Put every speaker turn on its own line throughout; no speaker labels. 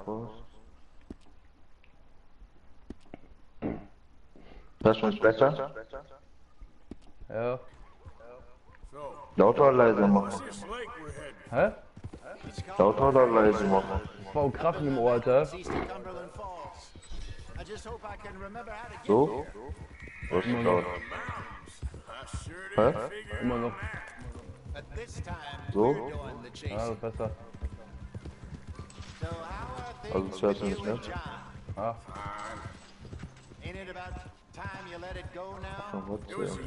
raus. Das ist besser?
Ja.
Lauter oder leise machen?
Hä?
Lauter oder leise machen?
Das war auch Krachen im Ohr, Alter.
So? Was ist laut? Hä?
Immer noch.
So?
Ja, besser.
Also das hörst du nicht, ne?
Ah.
Ach, was,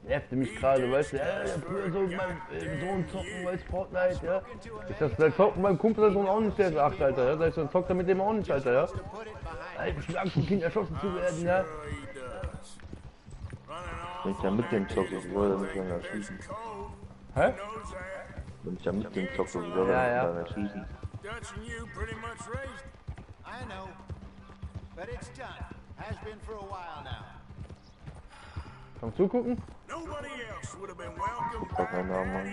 Nervte mich gerade, weißt du, früher so mit meinem Sohn zocken, weißt du, Fortnite, ja. Ich sag, der zockt mit meinem Kumpel der Sohn auch nicht, der ist 8, Alter, ja. Dann zockt er mit dem auch nicht, Alter, ja. Ey, ich hab Angst, vom Kind erschossen zu werden, ja.
Wenn ich ja mit dem zocke, wie soll er mich dann erschießen?
Hä?
Wenn ich ja mit dem zocke, wie soll
Ja,
er
ja.
mich dann erschießen?
Komm zugucken?
Ich hab keinen Namen, Mann.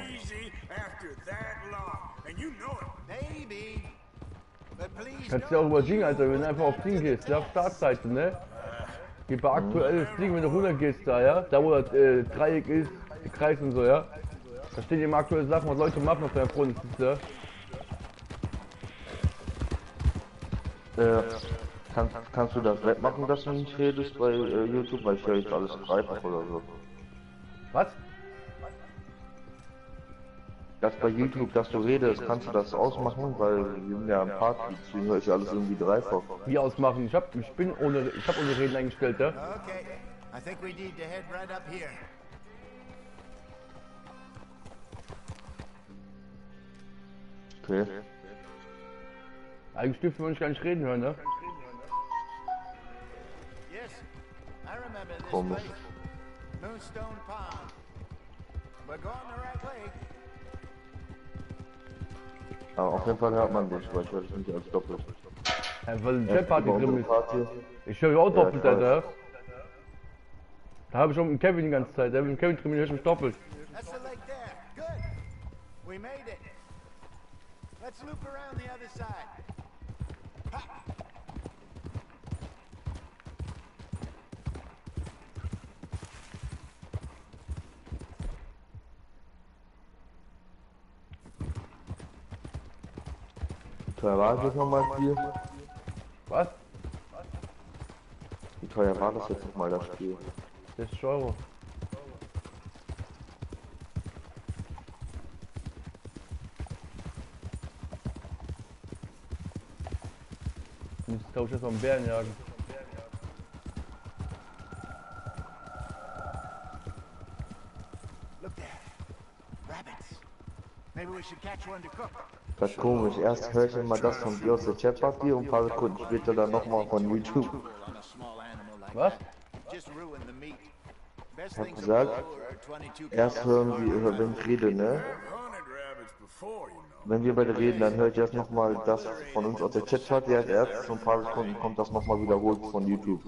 Kannst du ja auch übersingen, Alter, wenn du einfach auf Ding gehst, ja, auf Startseite, ne? Geh bei aktuelles Ding, wenn du runter gehst da, ja? Da wo das Dreieck ist, der Kreis und so, ja? Da stehen immer aktuelle Sachen, was Leute machen auf deinem Front, ja?
Kannst du das wegmachen, dass du nicht redest bei YouTube, weil ich höre jetzt alles dreifach oder so.
Was?
Das bei YouTube, dass du redest, kannst du das ausmachen, weil wir sind ja am Party, deswegen höre ich alles irgendwie dreifach.
Wie ausmachen? Ich hab ohne Reden eingestellt, ja?
Okay, I think we need to head right up here.
Okay.
Eigentlich dürfen wir uns gar nicht reden hören, ne?
Yes, I remember this
Komisch.
place. Moonstone Pond. We're going the right way.
Aber auf jeden Fall hört man dich, weil ich höre dich nicht als doppelt.
Ja, weil die Chatparty drin ist.
Party.
Ich höre auch doppelt,
Ja,
Alter. Da habe ich auch mit Kevin die ganze Zeit. Der mit Kevin drin höre ich mich doppelt.
That's the lake there. Good. We made it. Let's loop around the other side. Ha.
Wie teuer war das jetzt nochmal das Spiel?
Was?
Wie teuer war das jetzt nochmal das Spiel?
60 Euro. Ich muss, glaube ich, jetzt noch einen Bären jagen.
Look there. Rabbits. Maybe we should catch one to cook.
Das ist komisch, erst höre ich immer das von dir aus der Chatparty und ein paar Sekunden später dann nochmal von YouTube.
Was?
Ich hab gesagt, erst hören wir, wenn ich rede, ne? Wenn wir beide reden, dann höre ich erst nochmal das von uns aus der Chatparty, erst ein paar Sekunden kommt das nochmal wiederholt von YouTube.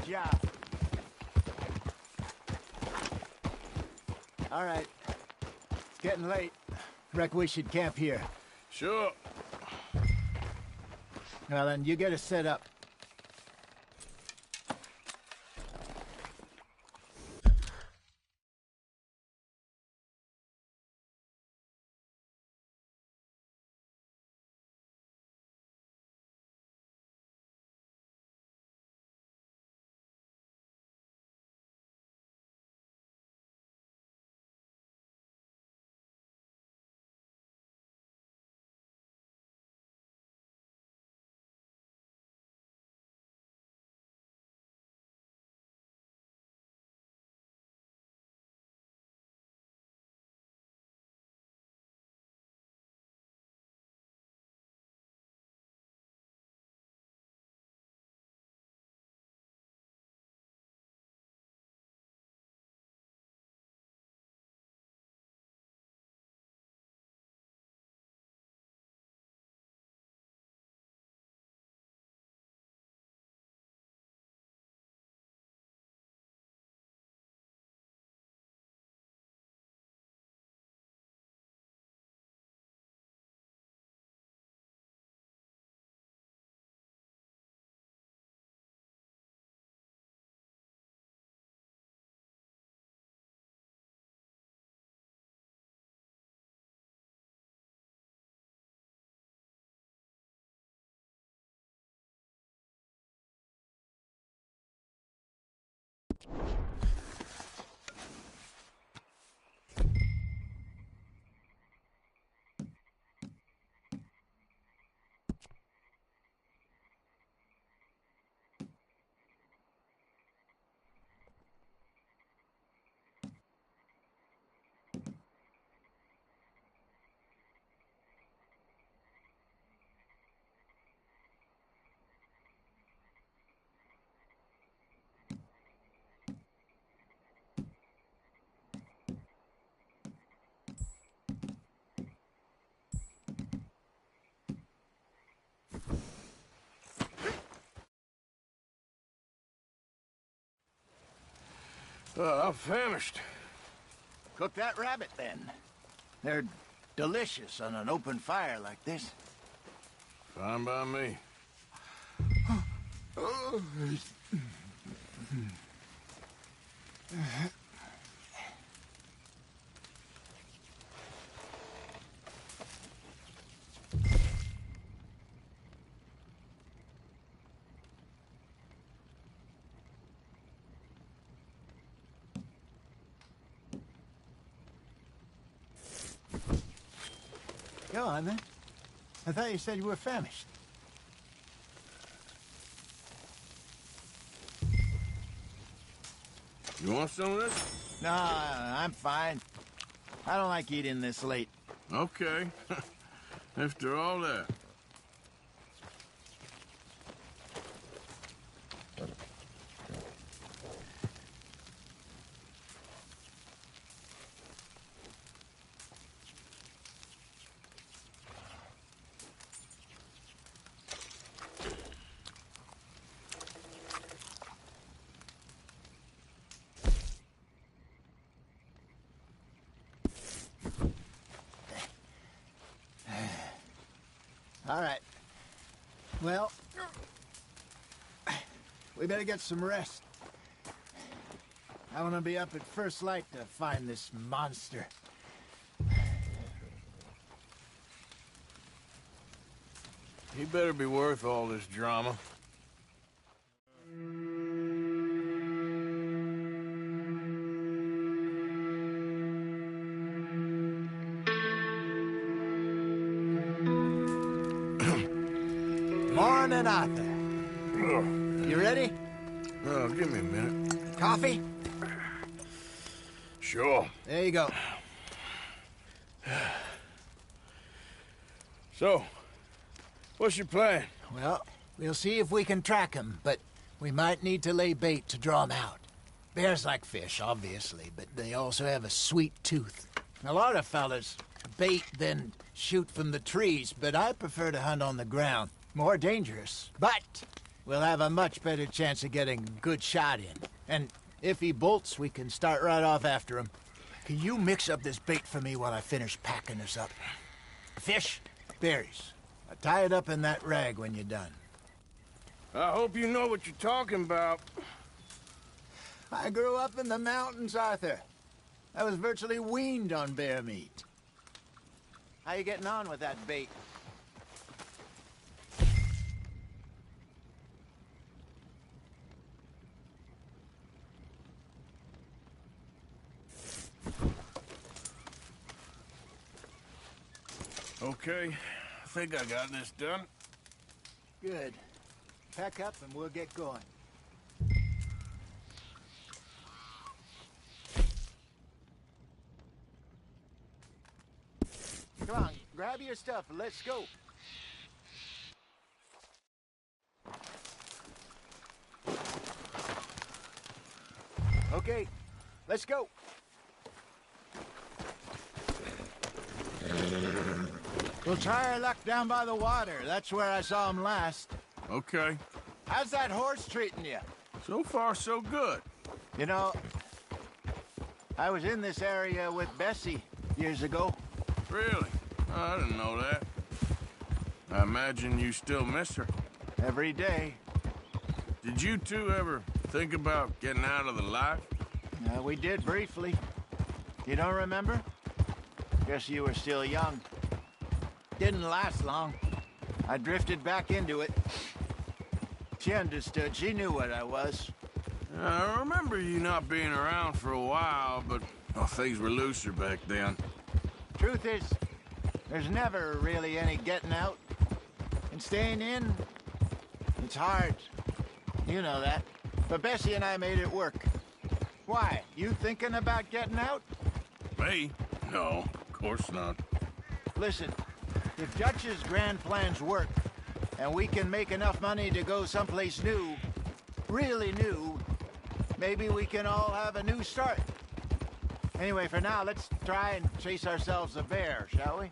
job. All right. It's getting late. Reckon we should camp here.
Sure.
Well, then, you get us set up.
I'm famished.
Cook that rabbit, then. They're delicious on an open fire like this.
Fine by me.
Go on, then. I thought you said you were famished.
You want some of this?
No, I'm fine. I don't like eating this late.
Okay. After all that.
All right. Well, we better get some rest. I want to be up at first light to find this monster.
He better be worth all this drama.
Morning, Arthur. You ready?
Oh, give me a minute.
Coffee?
Sure.
There you go.
So, what's your plan?
Well, we'll see if we can track him, but we might need to lay bait to draw him out. Bears like fish, obviously, but they also have a sweet tooth. A lot of fellas bait, then shoot from the trees, but I prefer to hunt on the ground. More dangerous, but we'll have a much better chance of getting a good shot in. And if he bolts, we can start right off after him. Can you mix up this bait for me while I finish packing this up? Fish, berries. I'll tie it up in that rag when you're done.
I hope you know what you're talking about.
I grew up in the mountains, Arthur. I was virtually weaned on bear meat. How you getting on with that bait?
Okay, I think I got this done.
Good. Pack up and we'll get going. Come on, grab your stuff and let's go. Okay, let's go. We'll try our luck down by the water. That's where I saw him last.
Okay.
How's that horse treating you?
So far, so good.
You know, I was in this area with Bessie years ago.
Really? I didn't know that. I imagine you still miss her.
Every day.
Did you two ever think about getting out of the life?
We did briefly. You don't remember? Guess you were still young. Didn't last long. I drifted back into it. She understood. She knew what I was.
I remember you not being around for a while, but things were looser back then.
Truth is, there's never really any getting out. And staying in, it's hard. You know that. But Bessie and I made it work. Why? You thinking about getting out?
Me? No, of course not.
Listen, if Dutch's grand plans work, and we can make enough money to go someplace new, really new, maybe we can all have a new start. Anyway, for now, let's try and chase ourselves a bear, shall we?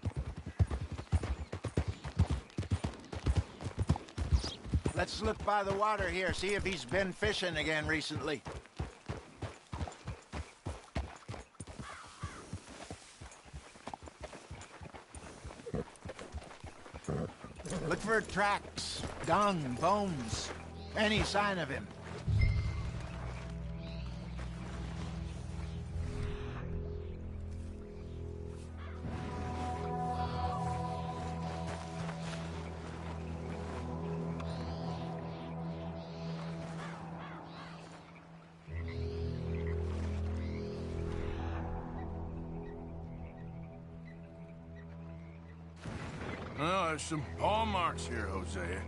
Let's look by the water here, see if he's been fishing again recently. Look for tracks, dung, bones, any sign of him.
Well, there's some paw marks here, Hosea.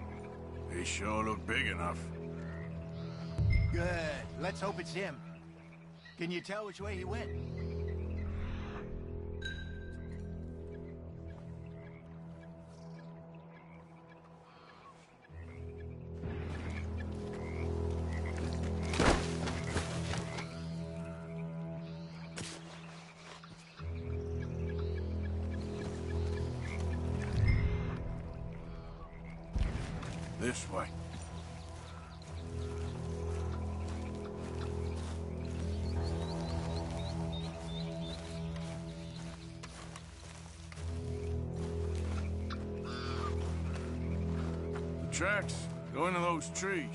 They sure look big enough.
Good. Let's hope it's him. Can you tell which way he went?
This way. The tracks go into those trees.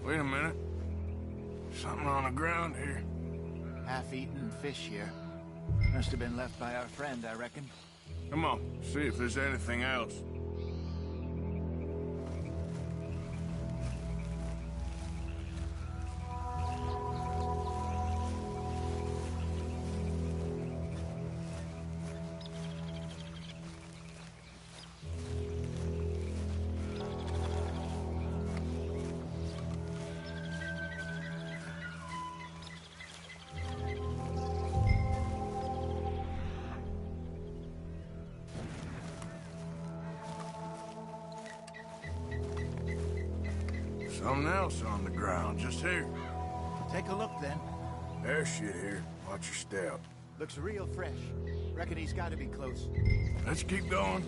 Wait a minute. Something on the ground here.
Half-eaten fish here. Must have been left by our friend, I reckon.
Come on, see if there's anything else. Something else on the ground, just here.
Take a look, then.
There's shit here. Watch your step.
Looks real fresh. Reckon he's got to be close.
Let's keep going.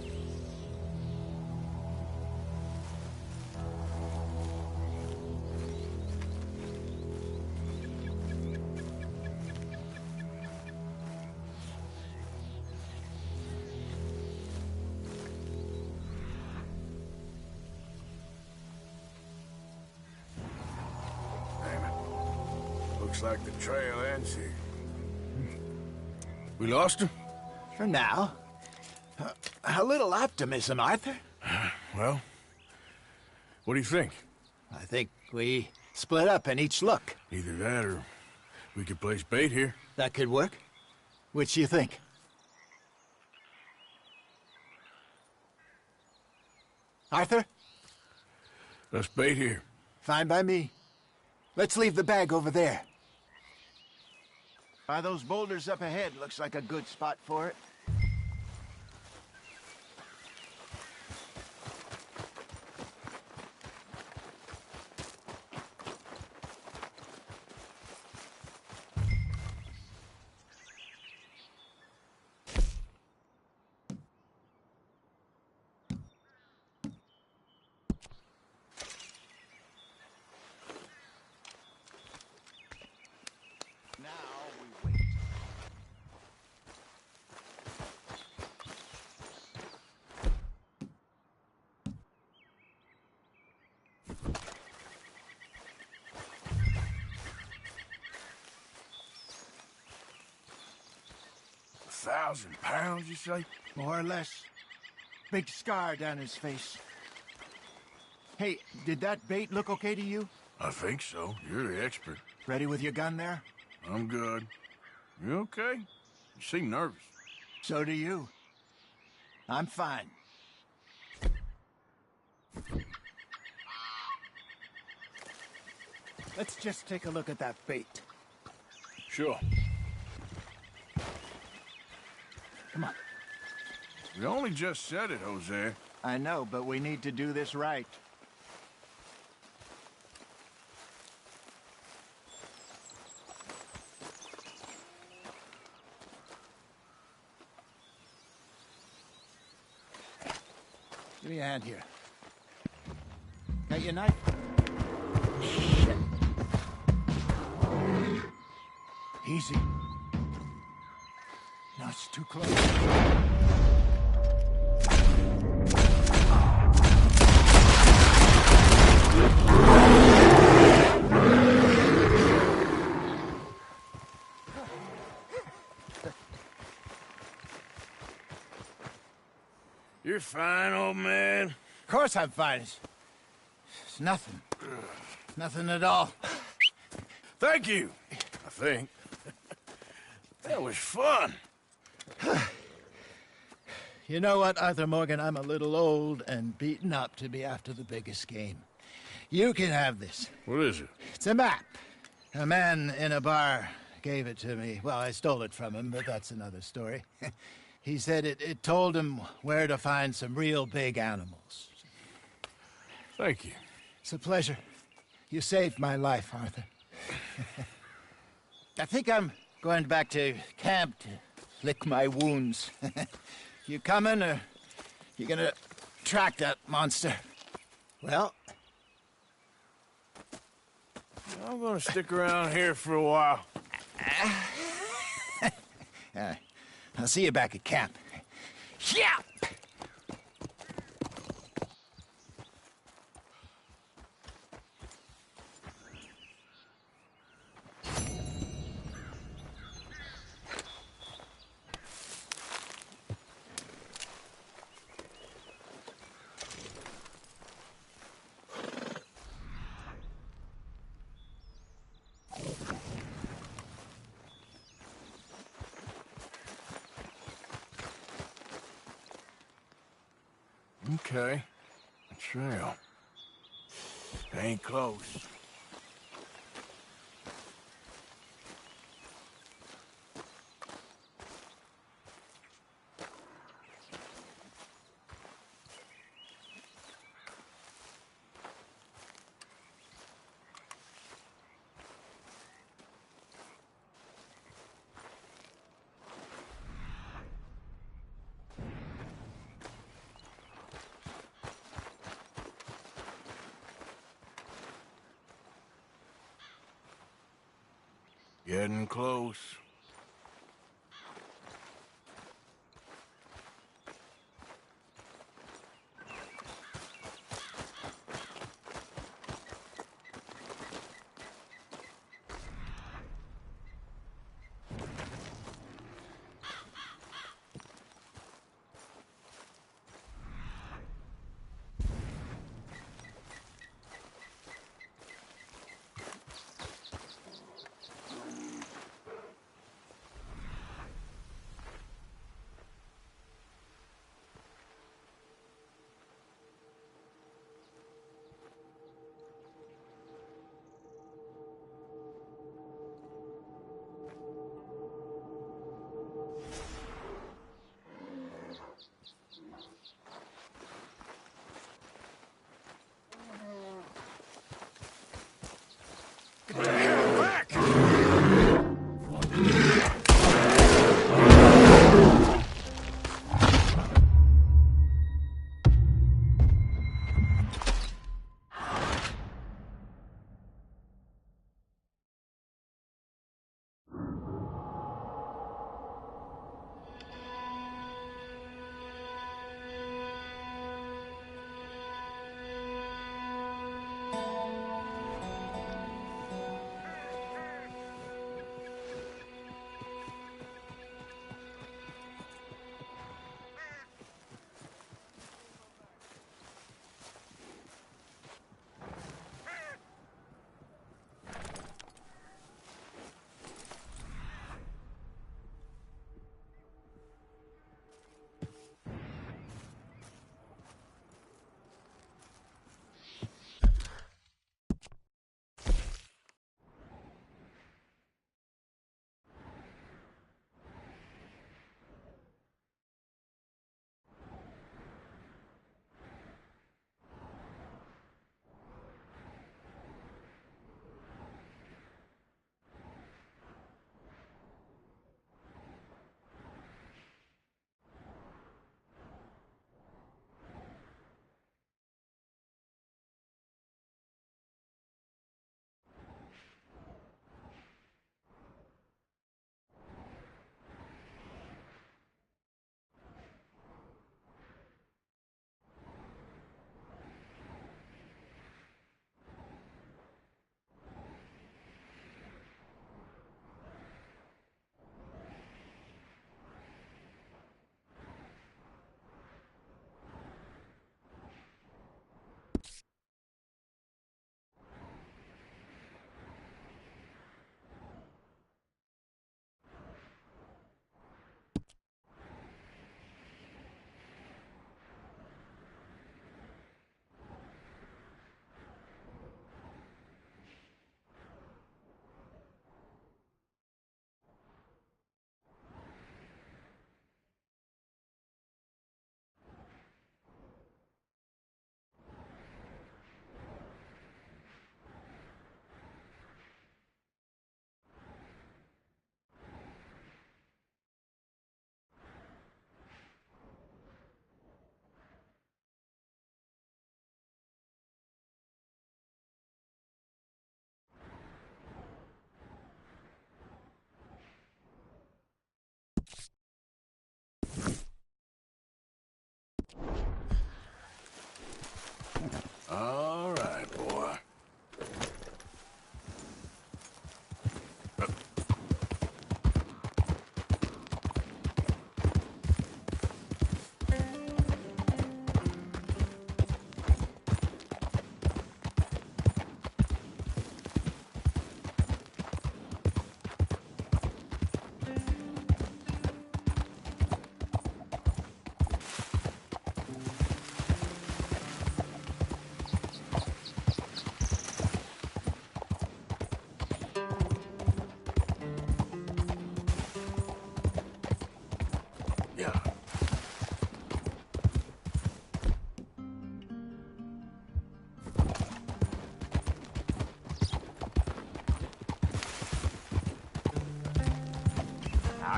Looks like the trail ends here. We lost him?
For now. A little optimism, Arthur.
Well, what do you think?
I think we split up and each look.
Either that or we could place bait here.
That could work. Which do you think? Arthur?
Let's bait here.
Fine by me. Let's leave the bag over there. By those boulders up ahead, looks like a good spot for it.
£1,000, you say?
More or less. Big scar down his face. Hey, did that bait look okay to you?
I think so. You're the expert.
Ready with your gun there?
I'm good. You okay? You seem nervous.
So do you. I'm fine. Let's just take a look at that bait.
Sure.
Come on.
We only just said it, Jose.
I know, but we need to do this right. Give me a hand here. Got your knife? Shit. Easy. No, it's too close.
You're fine, old man.
Of course I'm fine. It's nothing. Nothing at all.
Thank you, I think. That was fun.
You know what, Arthur Morgan? I'm a little old and beaten up to be after the biggest game. You can have this.
What is it?
It's a map. A man in a bar gave it to me. Well, I stole it from him, but that's another story. He said it told him where to find some real big animals.
Thank you.
It's a pleasure. You saved my life, Arthur. I think I'm going back to camp to lick my wounds. You coming, or you gonna track that monster? Well,
I'm gonna stick around here for a while.
I'll see you back at camp. Yeah!
Okay. A trail. Ain't close. Getting close.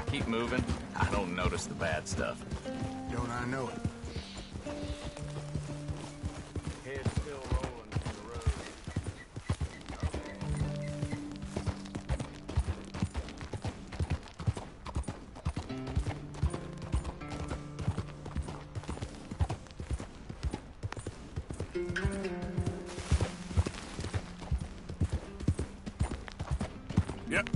keep moving, I don't notice the bad stuff.
Don't I know it?
Head still rolling from the road.
Yep.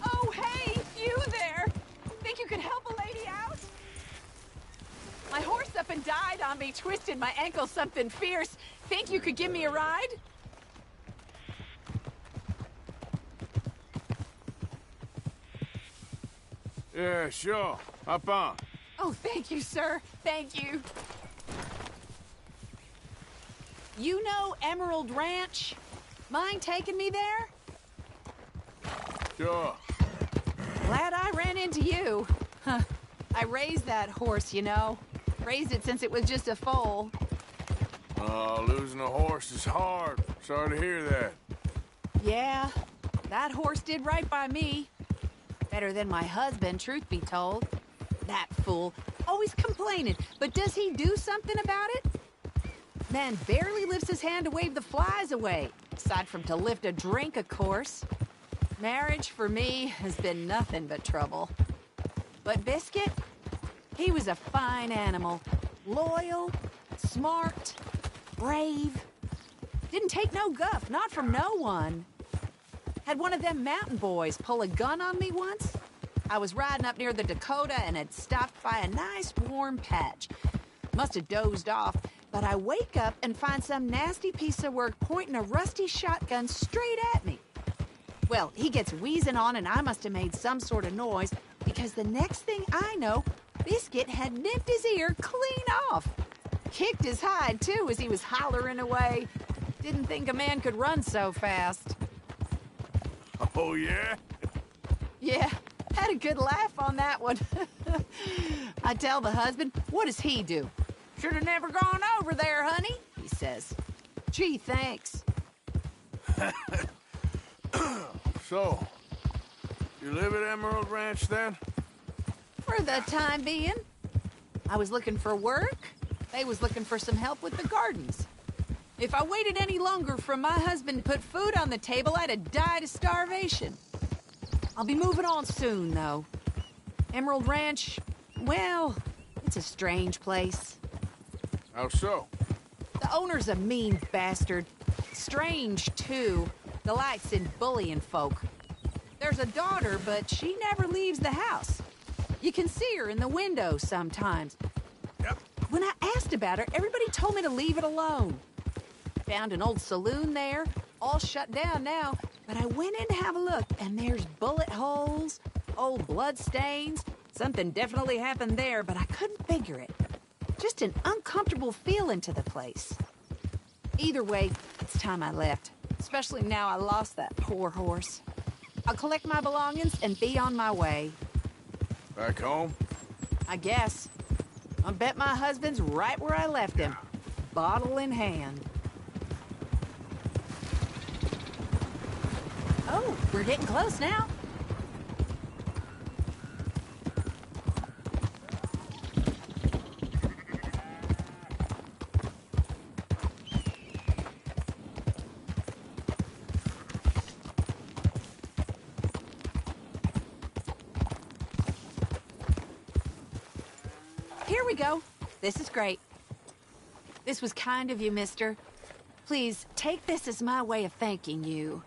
Oh, hey, you there! Think you could help a lady out? My horse up and died on me, twisted my ankle something fierce. Think you could give me a ride?
Yeah, sure. Hop on.
Oh, thank you, sir. Thank you. You know Emerald Ranch? Mind taking me there?
Sure.
Glad I ran into you. Huh. I raised that horse, you know. Raised it since it was just a foal.
Losing a horse is hard. Sorry to hear that.
Yeah, that horse did right by me. Better than my husband, truth be told. That fool, always complaining, but does he do something about it? Man barely lifts his hand to wave the flies away, aside from to lift a drink, of course. Marriage, for me, has been nothing but trouble. But Biscuit, he was a fine animal. Loyal, smart, brave. Didn't take no guff, not from no one. Had one of them mountain boys pull a gun on me once. I was riding up near the Dakota and had stopped by a nice warm patch. Must have dozed off, but I wake up and find some nasty piece of work pointing a rusty shotgun straight at me. Well, he gets wheezing on and I must have made some sort of noise because the next thing I know, Biscuit had nipped his ear clean off. Kicked his hide, too, as he was hollering away. Didn't think a man could run so fast.
Oh, yeah?
Yeah, had a good laugh on that one. I tell the husband, what does he do? Should have never gone over there, honey, he says. Gee, thanks.
So, you live at Emerald Ranch then?
For the time being. I was looking for work. They was looking for some help with the gardens. If I waited any longer for my husband to put food on the table, I'd have died of starvation. I'll be moving on soon, though. Emerald Ranch, well, it's a strange place.
How so?
The owner's a mean bastard. Strange, too. Delights in bullying folk. There's a daughter, but she never leaves the house. You can see her in the window sometimes.
Yep.
When I asked about her, everybody told me to leave it alone. Found an old saloon there, all shut down now, but I went in to have a look, and there's bullet holes, old blood stains. Something definitely happened there, but I couldn't figure it. Just an uncomfortable feeling to the place. Either way, it's time I left, especially now I lost that poor horse. I'll collect my belongings and be on my way.
Back home?
I guess. I bet my husband's right where I left him, bottle in hand. Oh, we're getting close now. we go. This is great. This was kind of you, mister. Please, take this as my way of thanking you.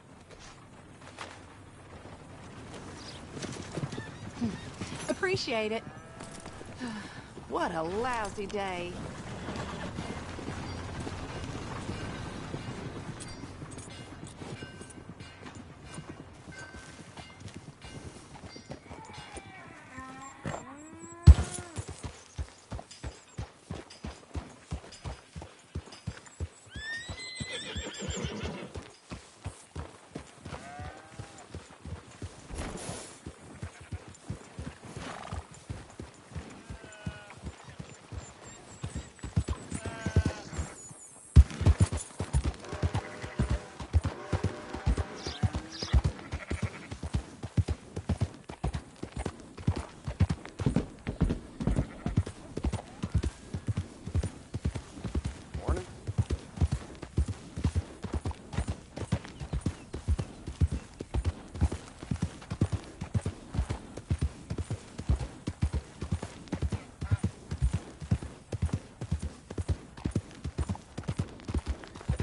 Appreciate it. What a lousy day.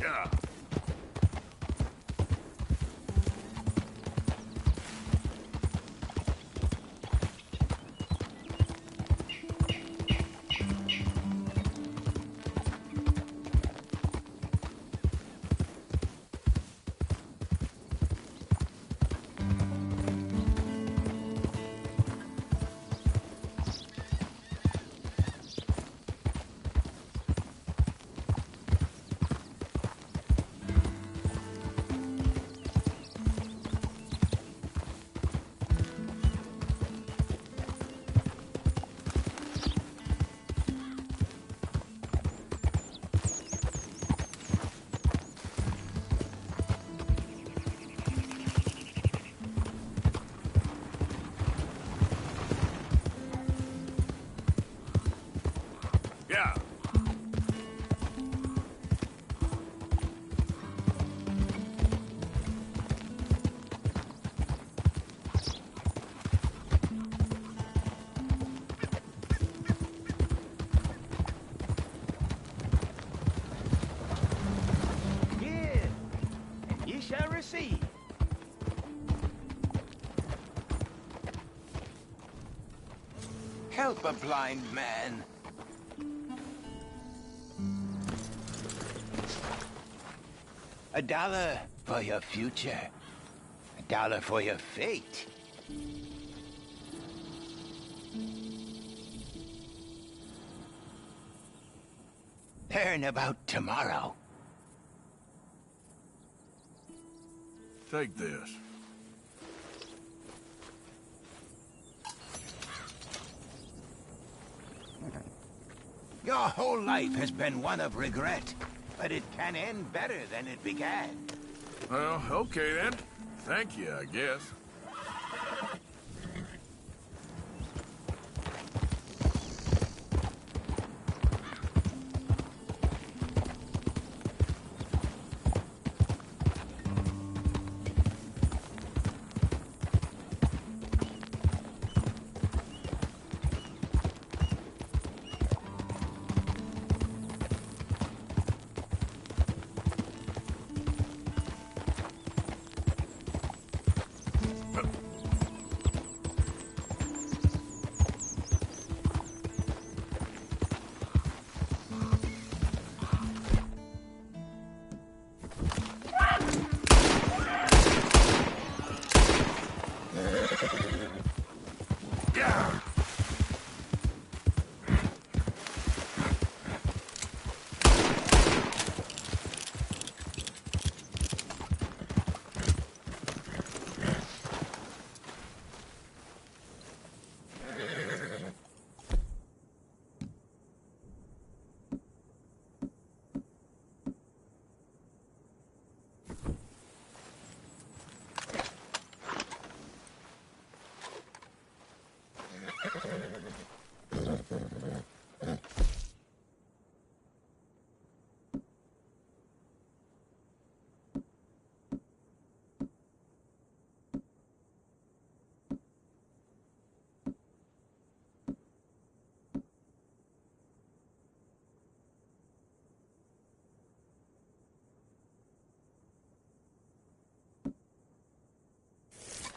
Yeah. Yeah.
Give, and ye shall receive. Help a blind man. $1 for your future. $1 for your fate. Learn about tomorrow.
Take this.
Your whole life has been one of regret, but it can end better than it began.
Well, okay then. Thank you, I guess.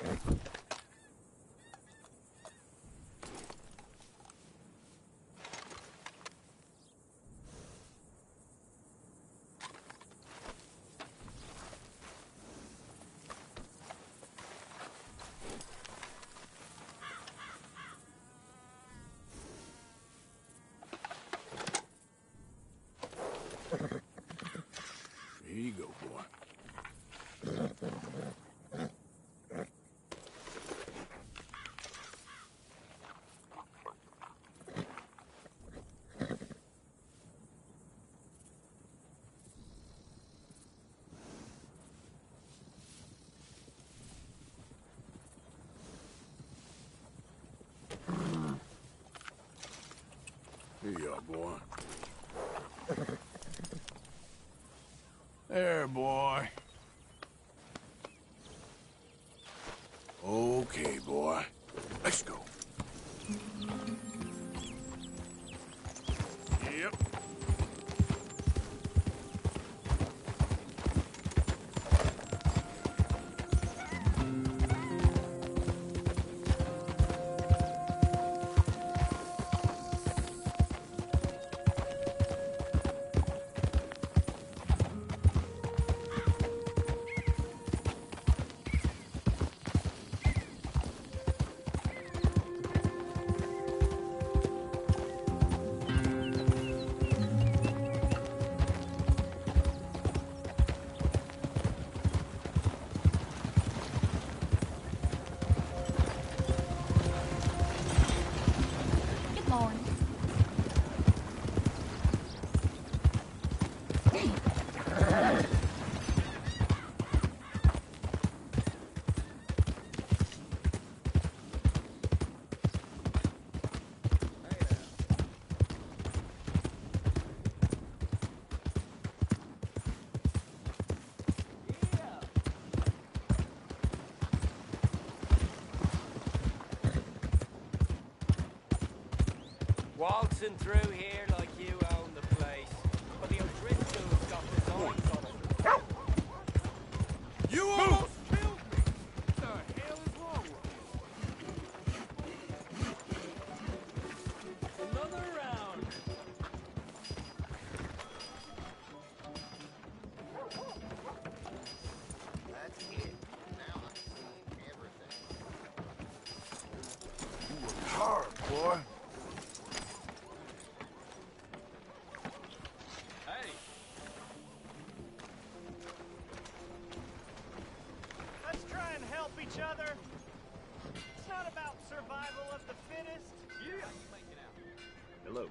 Here you go, boy. Here you are, boy. There, boy. Okay, boy. Let's go. Yep.
Waltzing through here like you own the place. But the O'Driscoll's got designs on it.
You almost killed me! What the hell is wrong with
Another round.
That's it. Now I'm seeing everything.
you? You worked hard, boy.
Hey.
Let's try and help each other. It's not about survival of the fittest.
Yeah. Hello.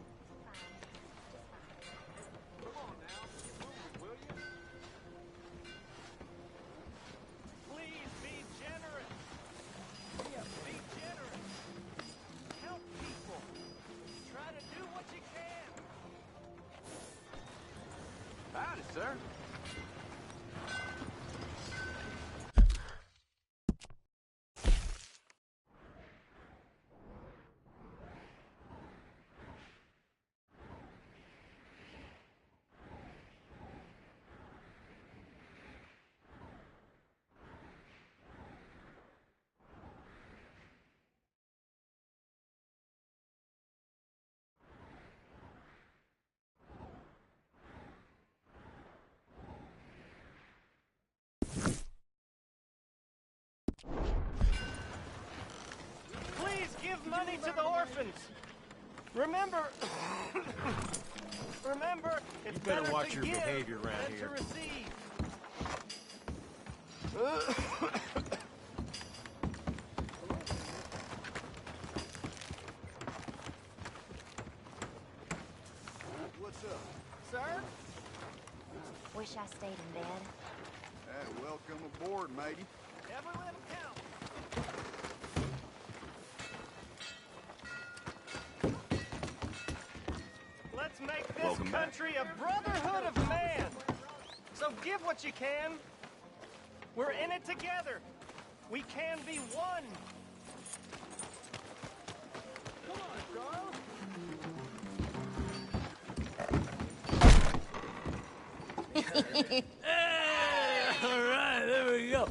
Come on now, get moving, will you? Please be generous. Be generous. Help people. Try to do what you can.
Howdy, sir.
Please give money to the orphans. Remember, remember, it's
You better watch
to
your
give
behavior around
than
here.
to receive.
What's up?
Sir?
Wish I stayed in bed.
Welcome aboard, matey.
Every little counts. Let's make this
Welcome back.
country a brotherhood of man. So give what you can. We're in it together. We can be one. Come on, Charles.
All right, there we go.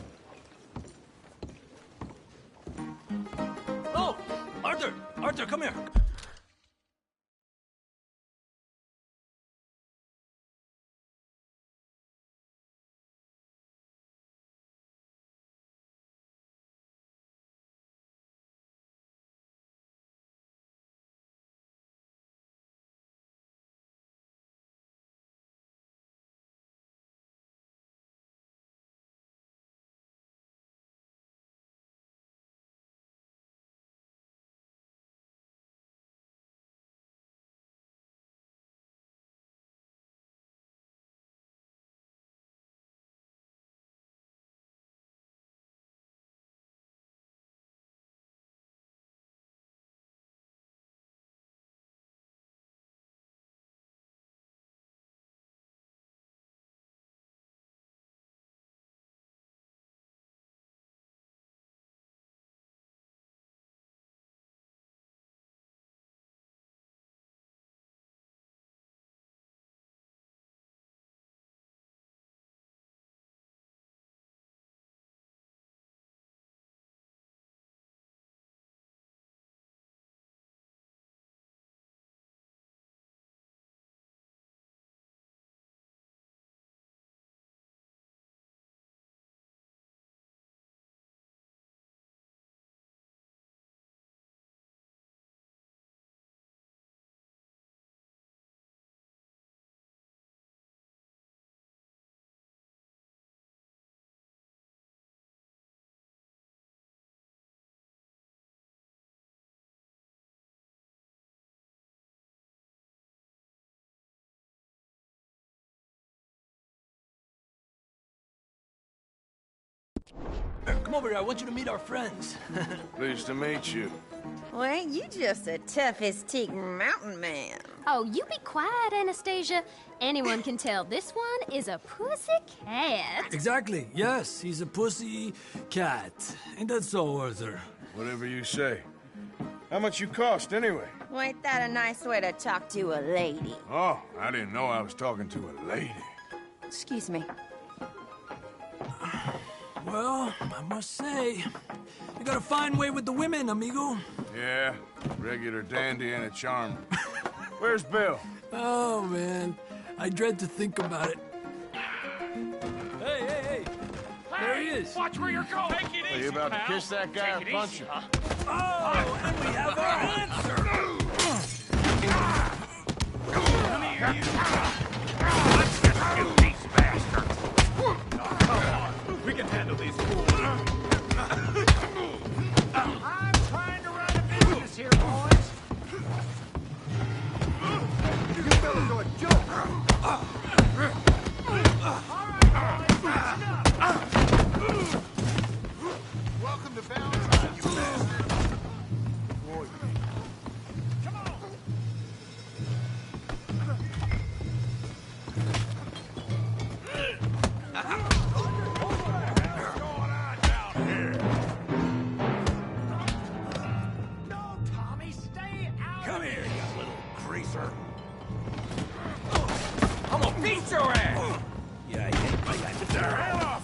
Come over here. I want you to meet our friends.
Pleased to meet you.
Well, ain't you just a tough-as-teak mountain man?
Oh, you be quiet, Anastasia. Anyone can tell this one is a pussy cat.
Exactly. Yes, he's a pussy cat. Ain't that so, Arthur?
Whatever you say. How much you cost, anyway?
Well, ain't that a nice way to talk to a lady?
Oh, I didn't know I was talking to a lady.
Excuse me.
Well, I must say, you got a fine way with the women, amigo.
Yeah, regular dandy and a charmer. Where's Bill?
Oh, man. I dread to think about it. Hey! There he is.
Watch where you're going. Take it easy,
Are you about to
pal.
kiss that guy or punch him?
Oh, and we have our answer.
Come here, you. Let's just kill these bastards. Come on. We can handle these fools. I'm trying to run a business here, boys. You fellas are a joke. All right, boys, listen up. Welcome to Valentine, you bastard. Come on. What's going on down here? No, Tommy, stay out. Come here, you little greaser. I'm gonna beat your ass. Yeah, I got your head off.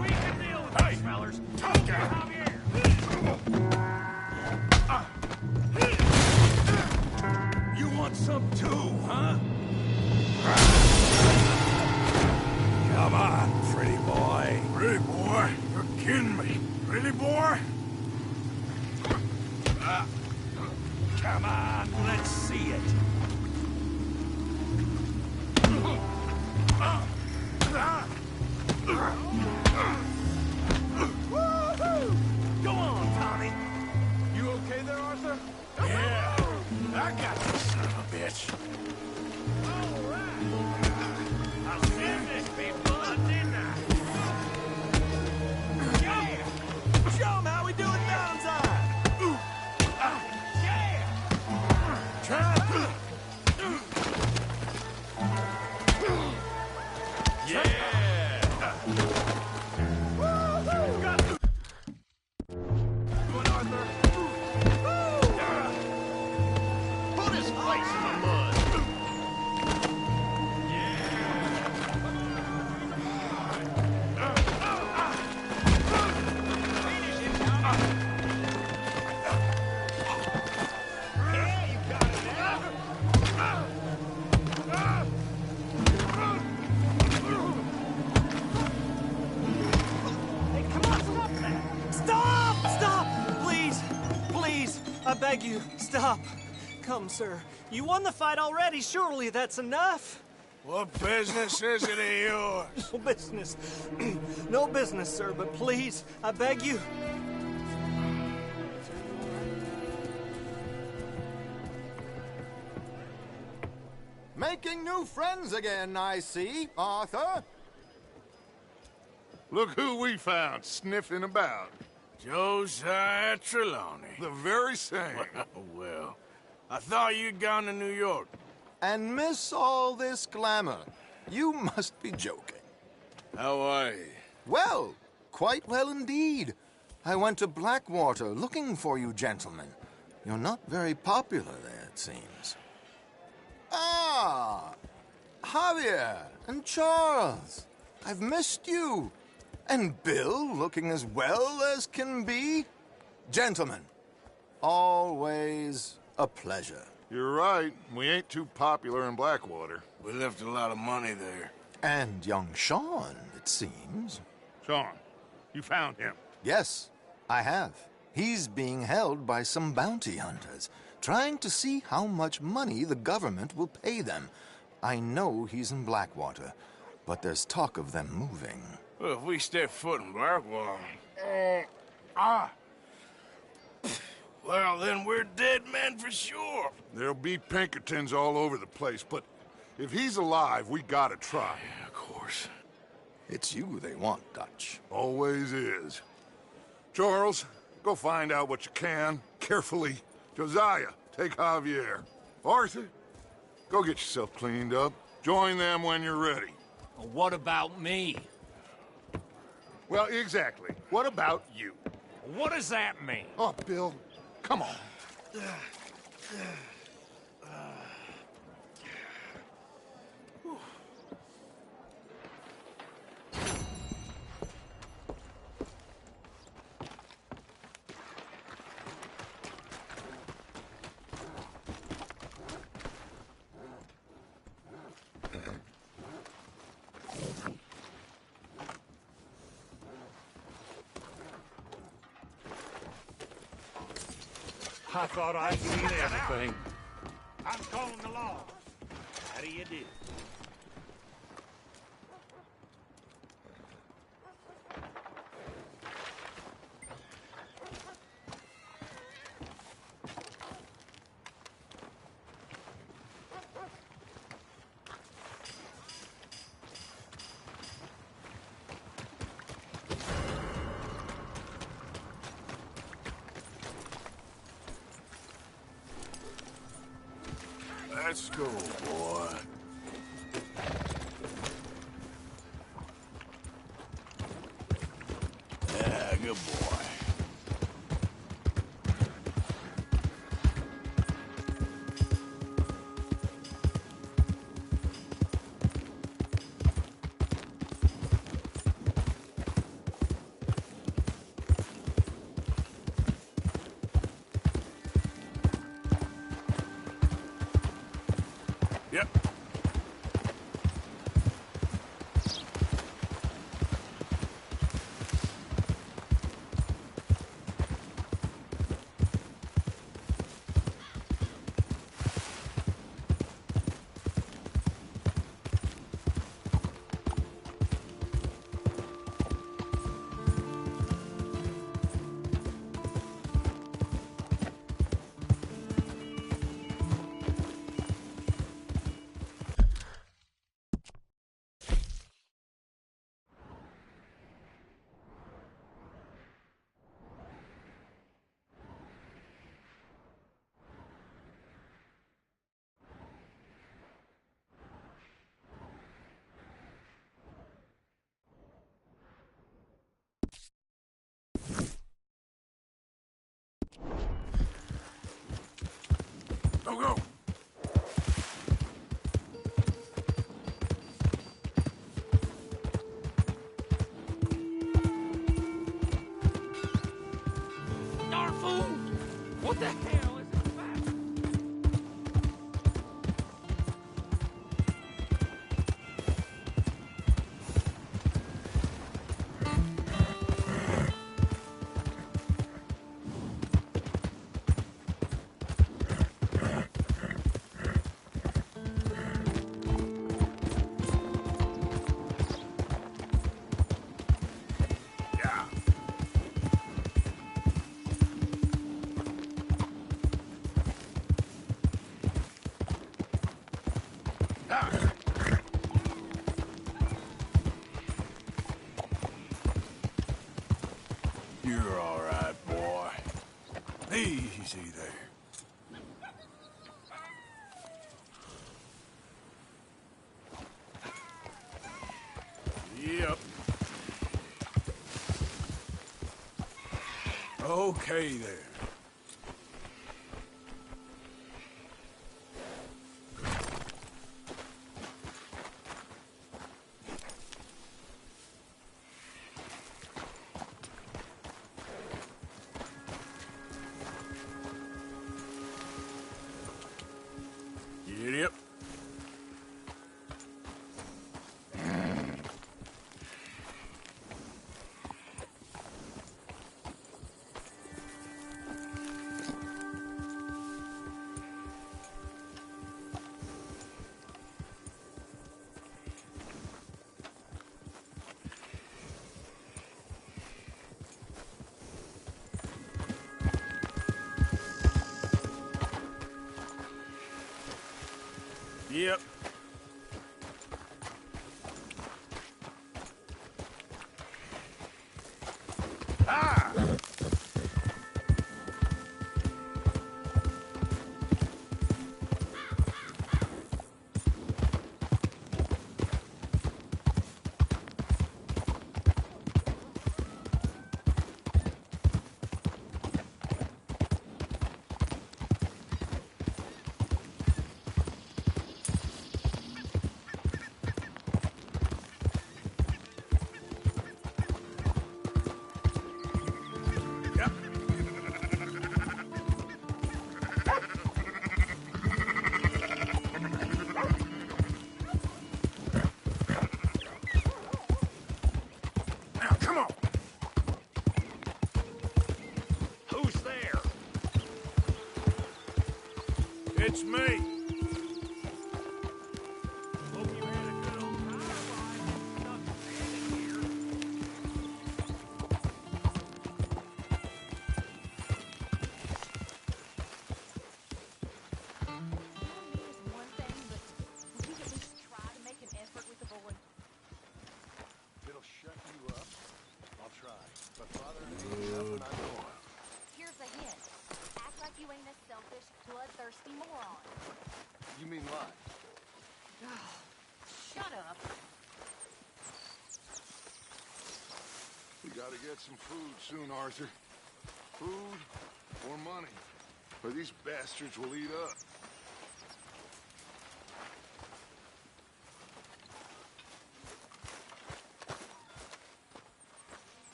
We can deal with these fellers. Okay, Javier. You want some too, huh? Come on, pretty boy. Pretty boy? You're kidding me. Pretty boy? Come on, let's see it. Woo-hoo! Go on, Tommy. You okay there, Arthur? Yeah, I got this son of a bitch. All right. I'll send this people, didn't I? Yeah! Show 'em how we do it downside! Yeah! Try to... Yeah! Woo-hoo! Got the... Going, Arthur. Put his face in the mud! I beg you, stop. Come, sir. You won the fight already. Surely that's enough.
What business is it of yours?
No business. No business, sir, but please, I beg you.
Making new friends again, I see, Arthur.
Look who we found sniffing about. Josiah Trelawney. The very same. Well, I thought you'd gone to New York.
And miss all this glamour. You must be joking.
How are you?
Well, quite well indeed. I went to Blackwater looking for you gentlemen. You're not very popular there, it seems. Ah, Javier and Charles. I've missed you. And Bill looking as well as can be. Gentlemen, always a pleasure.
You're right. We ain't too popular in Blackwater. We left a lot of money there.
And young Sean, it seems.
Sean, you found him?
Yes, I have. He's being held by some bounty hunters, trying to see how much money the government will pay them. I know he's in Blackwater, but there's talk of them moving.
Well, if we step foot in Blackwater... Well, then we're dead men for sure. There'll be Pinkertons all over the place, but if he's alive, we gotta try. Yeah, of course.
It's you they want, Dutch.
Always is. Charles, go find out what you can, carefully. Josiah, take Javier. Arthur, go get yourself cleaned up. Join them when you're ready.
Well, what about me?
Well, exactly. What about you?
What does that mean?
Oh, Bill, come on.
I thought I'd seen everything. I'm calling the law. How do you do?
Let's go, boy. Yeah, good boy. Yep. Go, go.
Darn fool! What the hell is it about?
You're all right, boy. Easy there. Yep. Okay there. Yep.
Yep. Ah! It's me. Hope you had a good old time while I get stuck standing here.
One thing, but would you at least try to make an effort with the boy?
It'll shut you up. I'll try. But Father ain't up and I'm going.
Here's a hint. Act like you ain't a selfish, bloodthirsty moron.
You mean lie?
Shut up.
We gotta get some food soon, Arthur. Food or money. Or these bastards will eat up.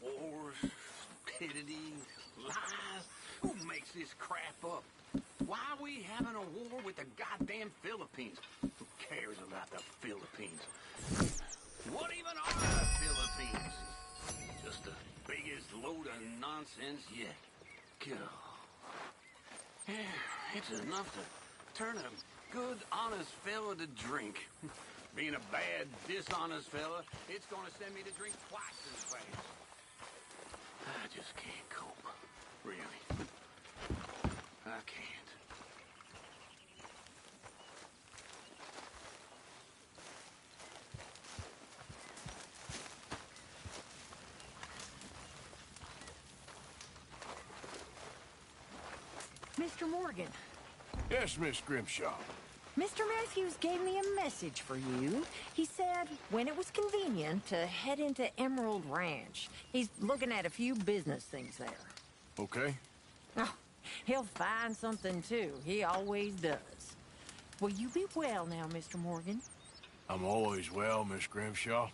Wars, stupidity, lies. Who makes this crap up? Why are we having a war with the goddamn Philippines? Who cares about the Philippines? What even are the Philippines? Just the biggest load of nonsense yet. God. Yeah, it's enough to turn a good, honest fella to drink. Being a bad, dishonest fella, it's gonna send me to drink twice as fast. I just can't cope. Really. I can't.
Mr. Morgan,
Yes, Miss Grimshaw.
Mr. Matthews gave me a message for you. He said when it was convenient to head into Emerald Ranch. He's looking at a few business things there.
Okay.
Oh, he'll find something too. He always does. Will you be well now, Mr. Morgan?
I'm always well, Miss Grimshaw.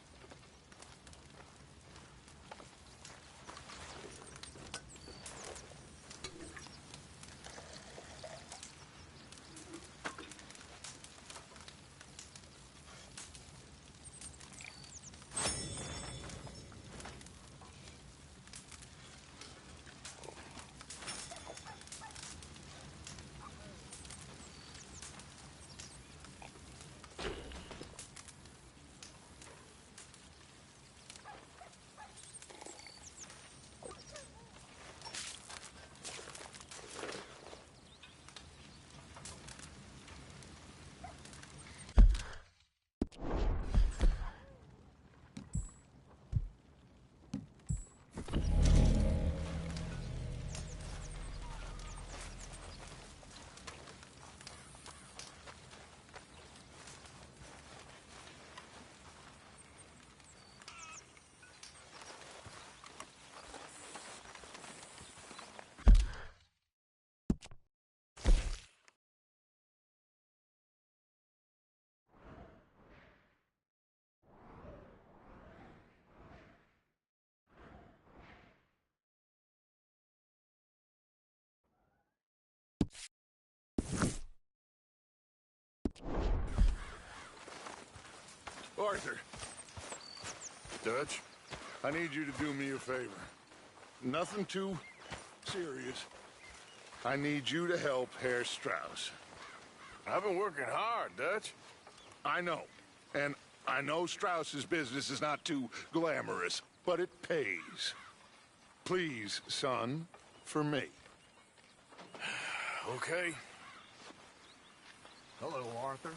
Arthur. Dutch, I need you to do me a favor. Nothing too serious. I need you to help Herr Strauss.
I've been working hard, Dutch.
I know. And I know Strauss's business is not too glamorous, but it pays. Please, son, for me.
Okay.
Hello, Arthur.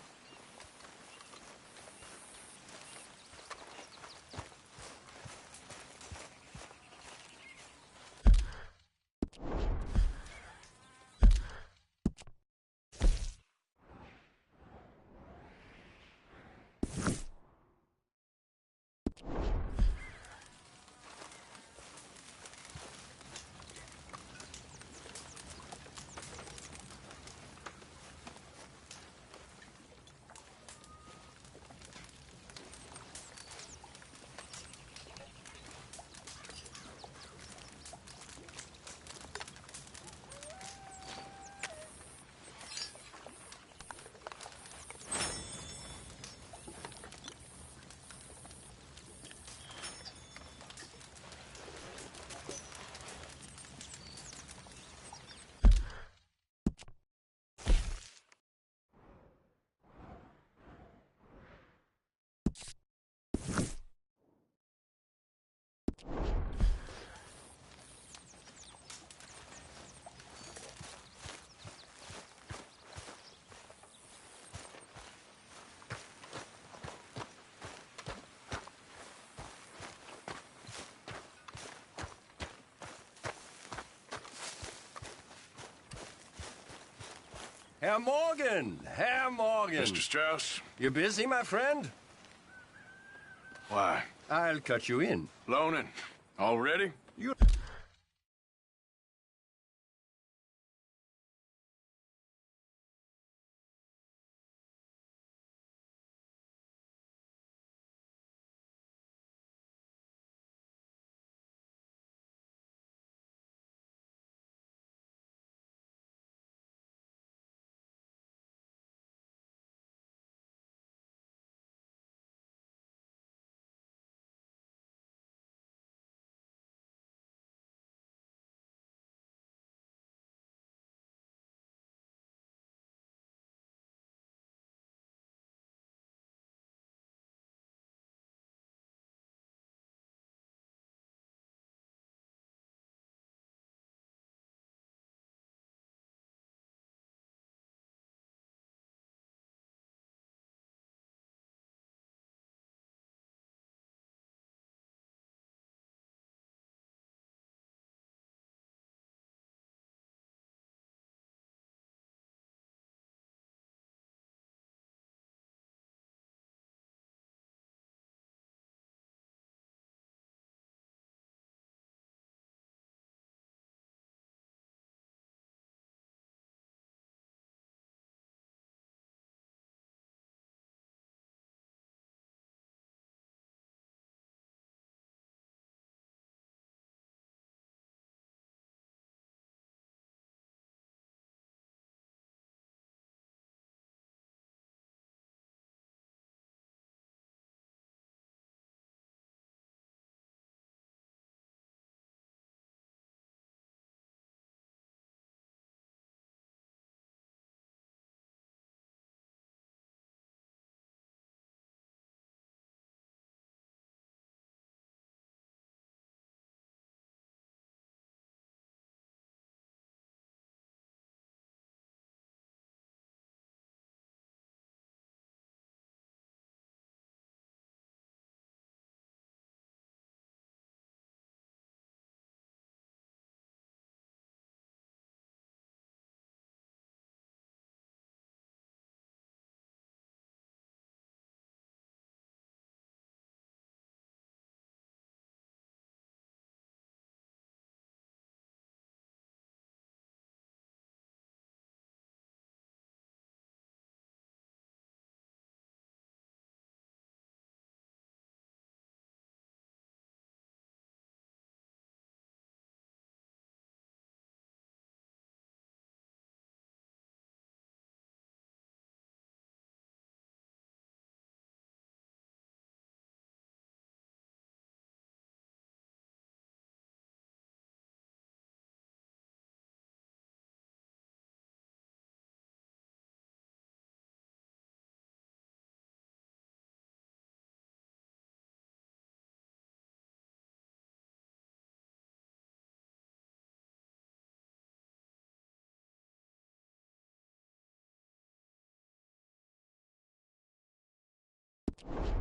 Herr Morgan! Herr Morgan!
Mr. Strauss?
You busy, my friend?
Why?
I'll cut you in.
Loaning. Already?
You...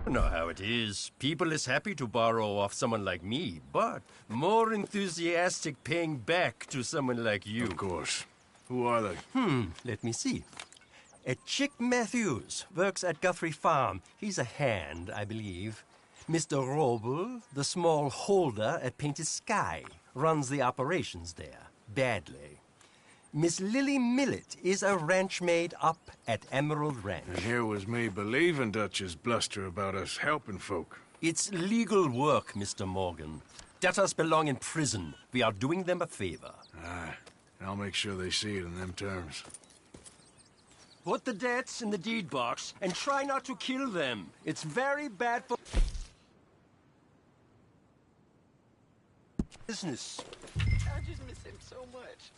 You know how it is. People is happy to borrow off someone like me, but more enthusiastic paying back to someone like you.
Of course. Who are they?
Let me see. Chick Matthews works at Guthrie Farm. He's a hand, I believe. Mr. Roble, the small holder at Painted Sky, runs the operations there, badly. Miss Lily Millet is a ranch maid up at Emerald Ranch.
And here was me believing Dutch's bluster about us helping folk.
It's legal work, Mr. Morgan. Debtors belong in prison. We are doing them a favor.
Aye. I'll make sure they see it in them terms.
Put the debts in the deed box and try not to kill them. It's very bad for business.
I just miss him so much.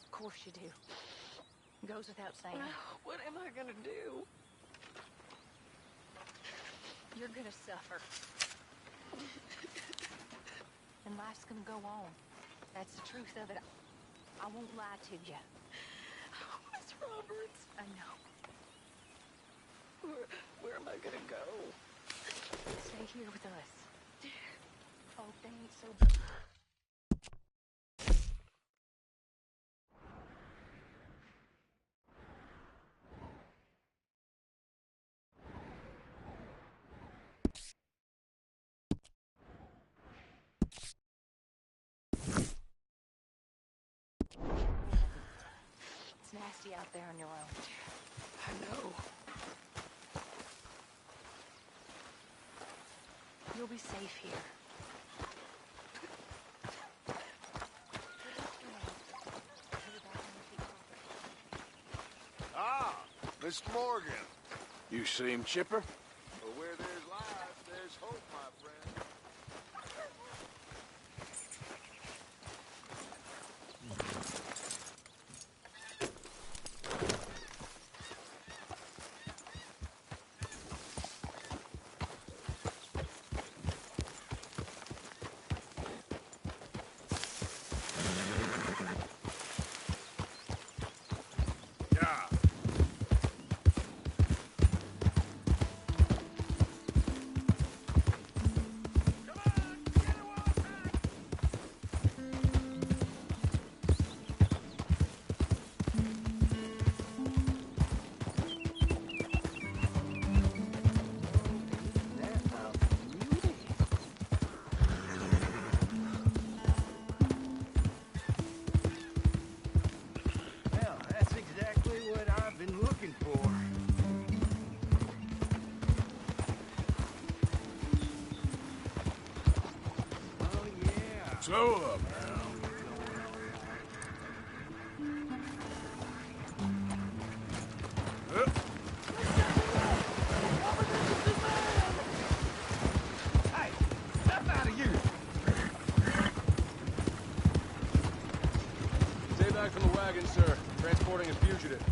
Of course you do. Goes without saying. What am I gonna do? You're gonna suffer. And life's gonna go on. That's the truth of it. I won't lie to you. Miss Roberts. I know. Where am I gonna go? Stay here with us. Oh, they ain't so bad. It's nasty out there on your own. I know. You'll be safe here.
Ah, Mr. Morgan.
You seem chipper?
Well, where there's life, there's hope, my friend.
Slow up now.
Hey, step out of here!
Stay back from the wagon, sir. Transporting a fugitive.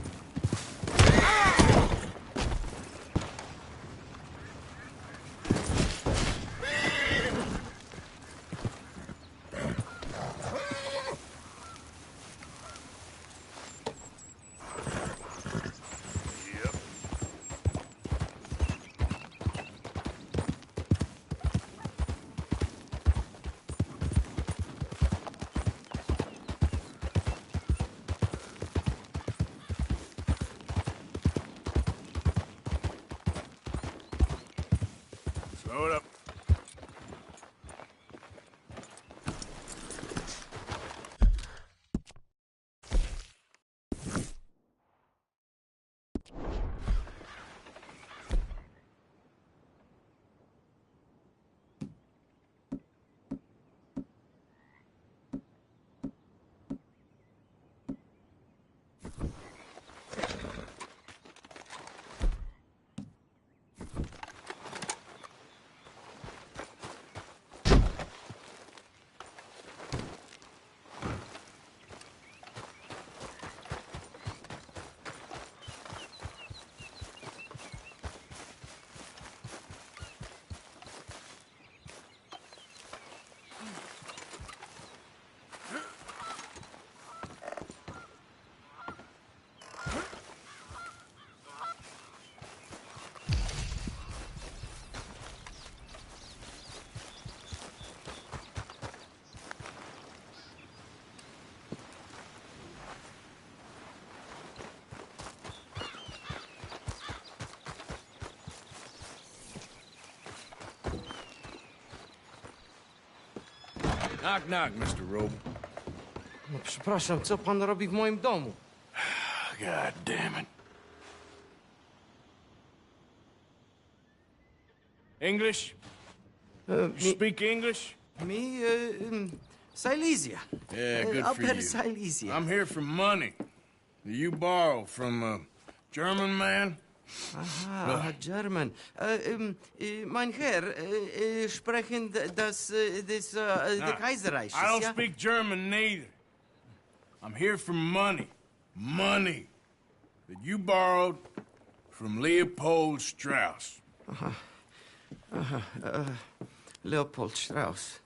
Slow it up.
Knock, knock, Mr. Robe.
No przepraszam, co pan robi w moim domu?
God damn it. English? Speak English?
Me, Silesia.
Yeah, good for
Upper
you.
Silesia.
I'm here for money. You borrow from a German man?
Aha, German. Mein Herr, sprechen the Kaiserreich.
I don't speak German neither. I'm here for money. Money that you borrowed from Leopold Strauss.
Leopold Strauss.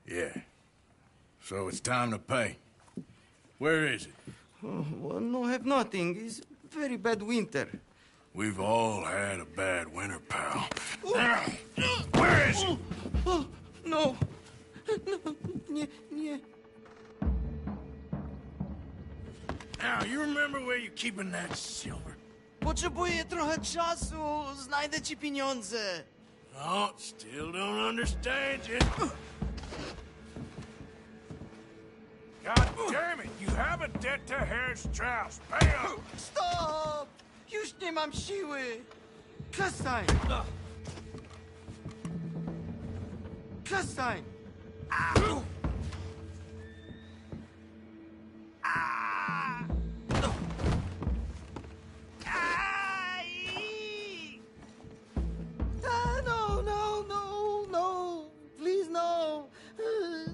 Yeah. So it's time to pay. Where is it?
Oh, well, no, have nothing. It's very bad winter.
We've all had a bad winter, pal. Where is it?
Oh, no. No, nie.
Now, you remember where you're keeping that silver?
Potrzebuję trochę czasu. Znajdę ci pieniądze.
No, still don't understand you. God damn it! You have a debt to Herr Strauss. Pay up!
Stop! Już nie mam siły. Przestań! Przestań! No. Please, no.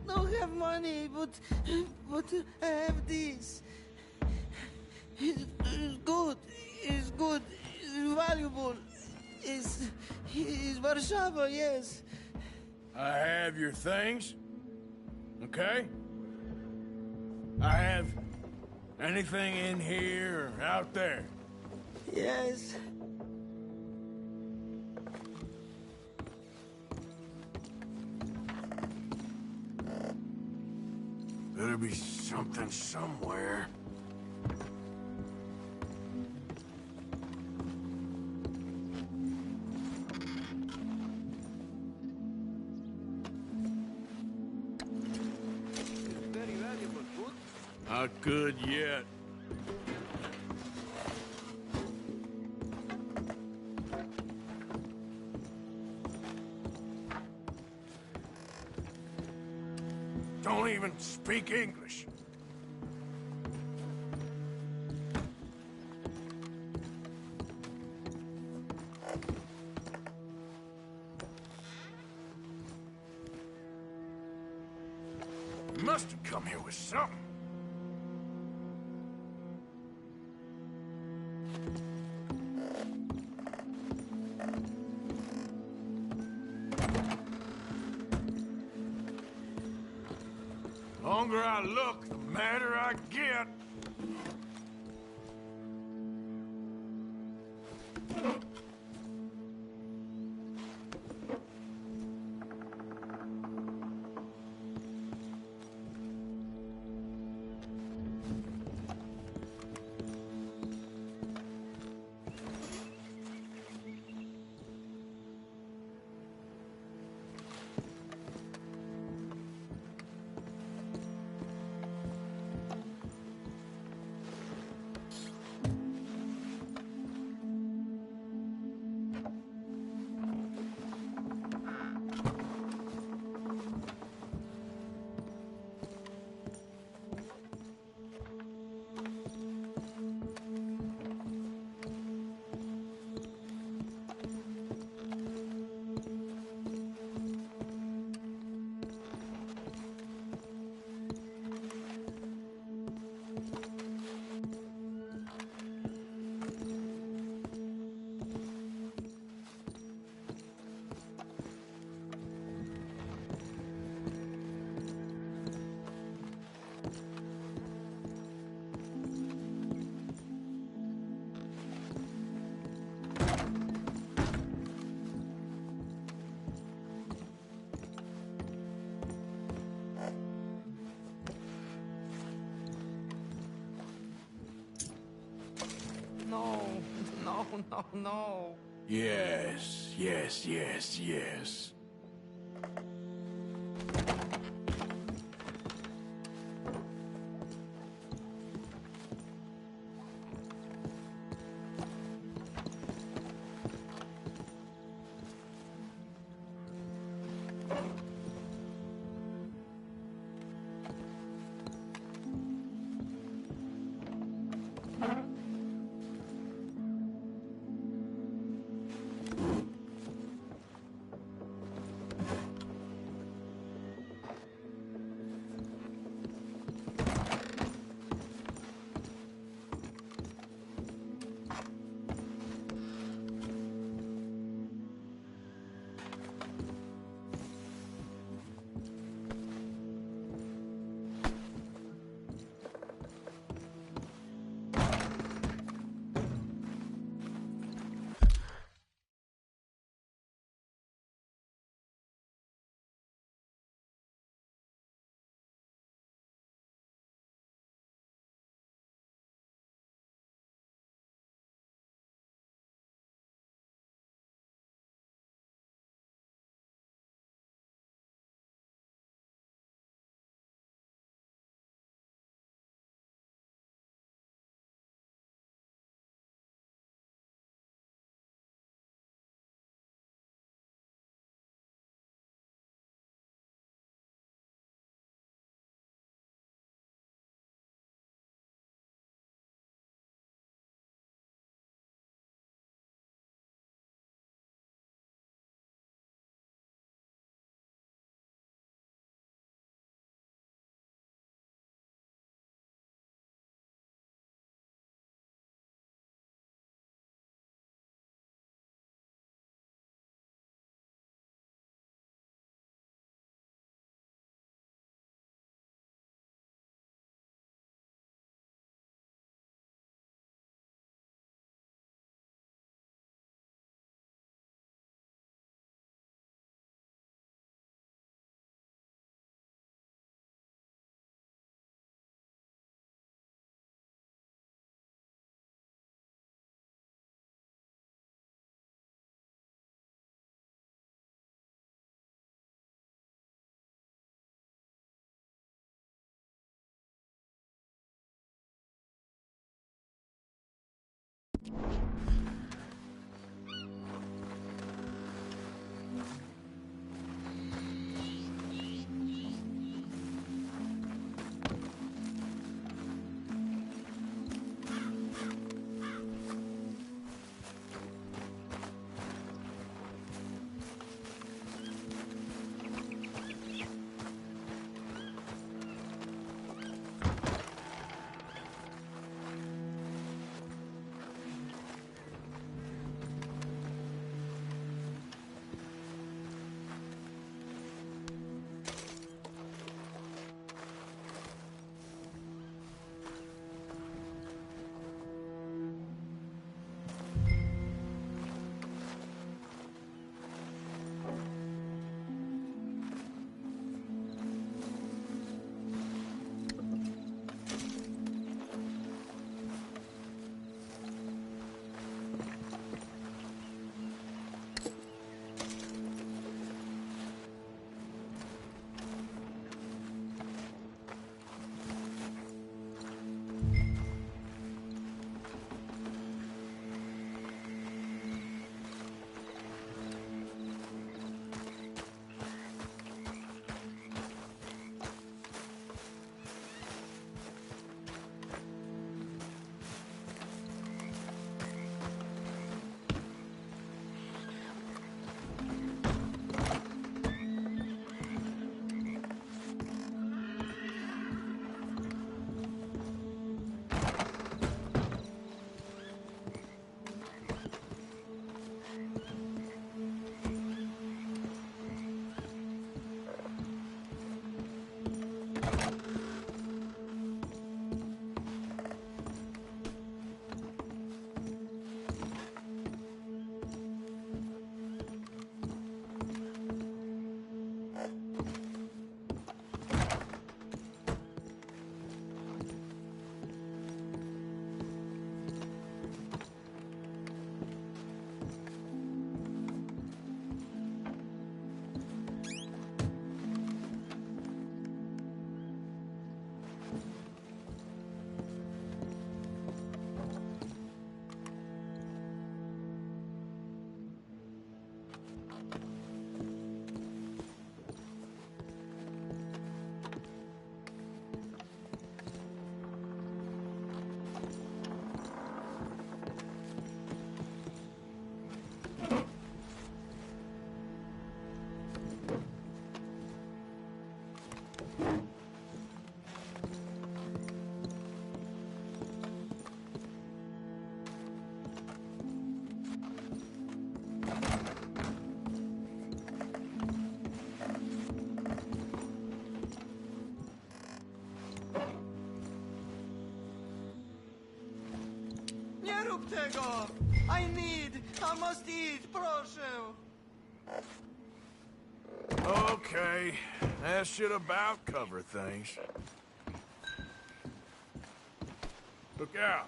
Don't have money, but I have this. It's good. It's good. It's valuable. It's Warszawa, yes.
I have your things, okay? I have anything in here or out there.
Yes.
Better be something somewhere.
Very valuable, good.
Not good yet. Don't even speak English. You must have come here with something. The longer I look, the madder I get.
No.
Yes.
Zrób tego! I must eat, proszę!
Okay, that should about cover things. Look out.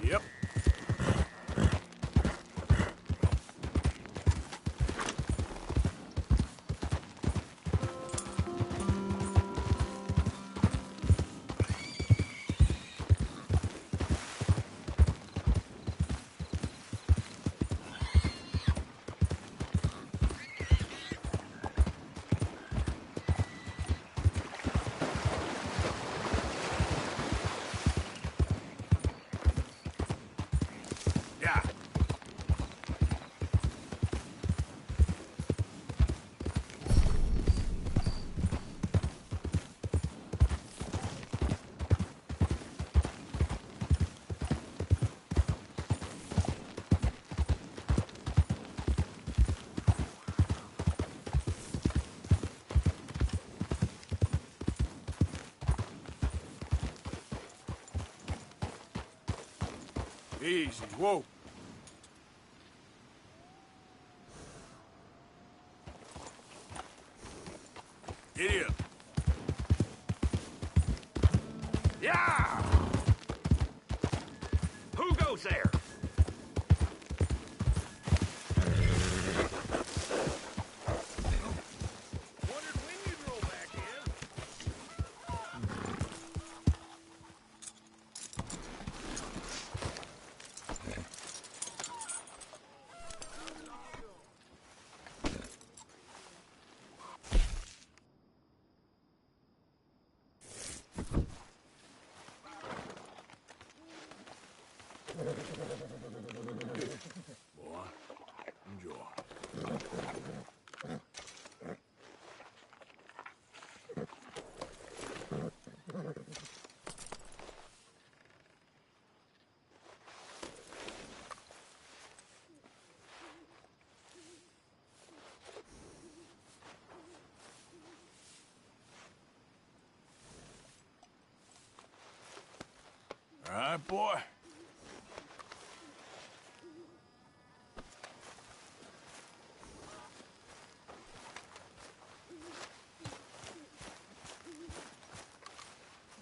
Yep. Easy, whoa. Giddy up. Yeah! Who goes there? Boy, enjoy. All right, boy.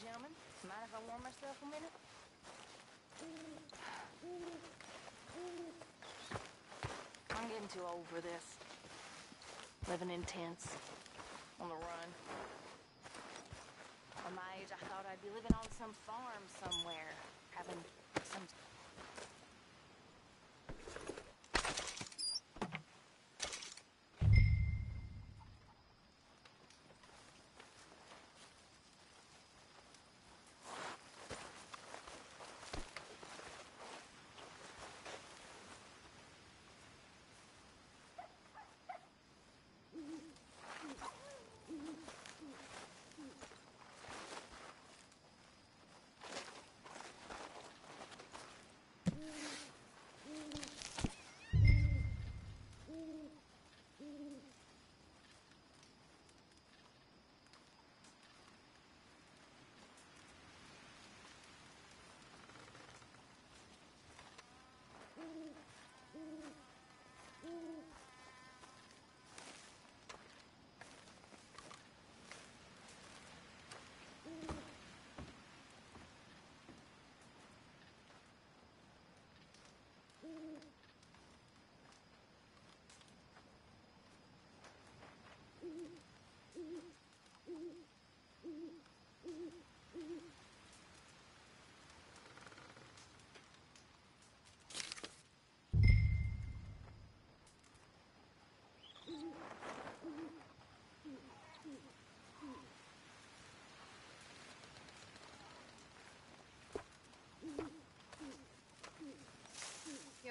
Gentlemen, mind if I warm myself a minute? I'm getting too old for this. Living in tents, on the run. At my age, I thought I'd be living on some farm somewhere, having some...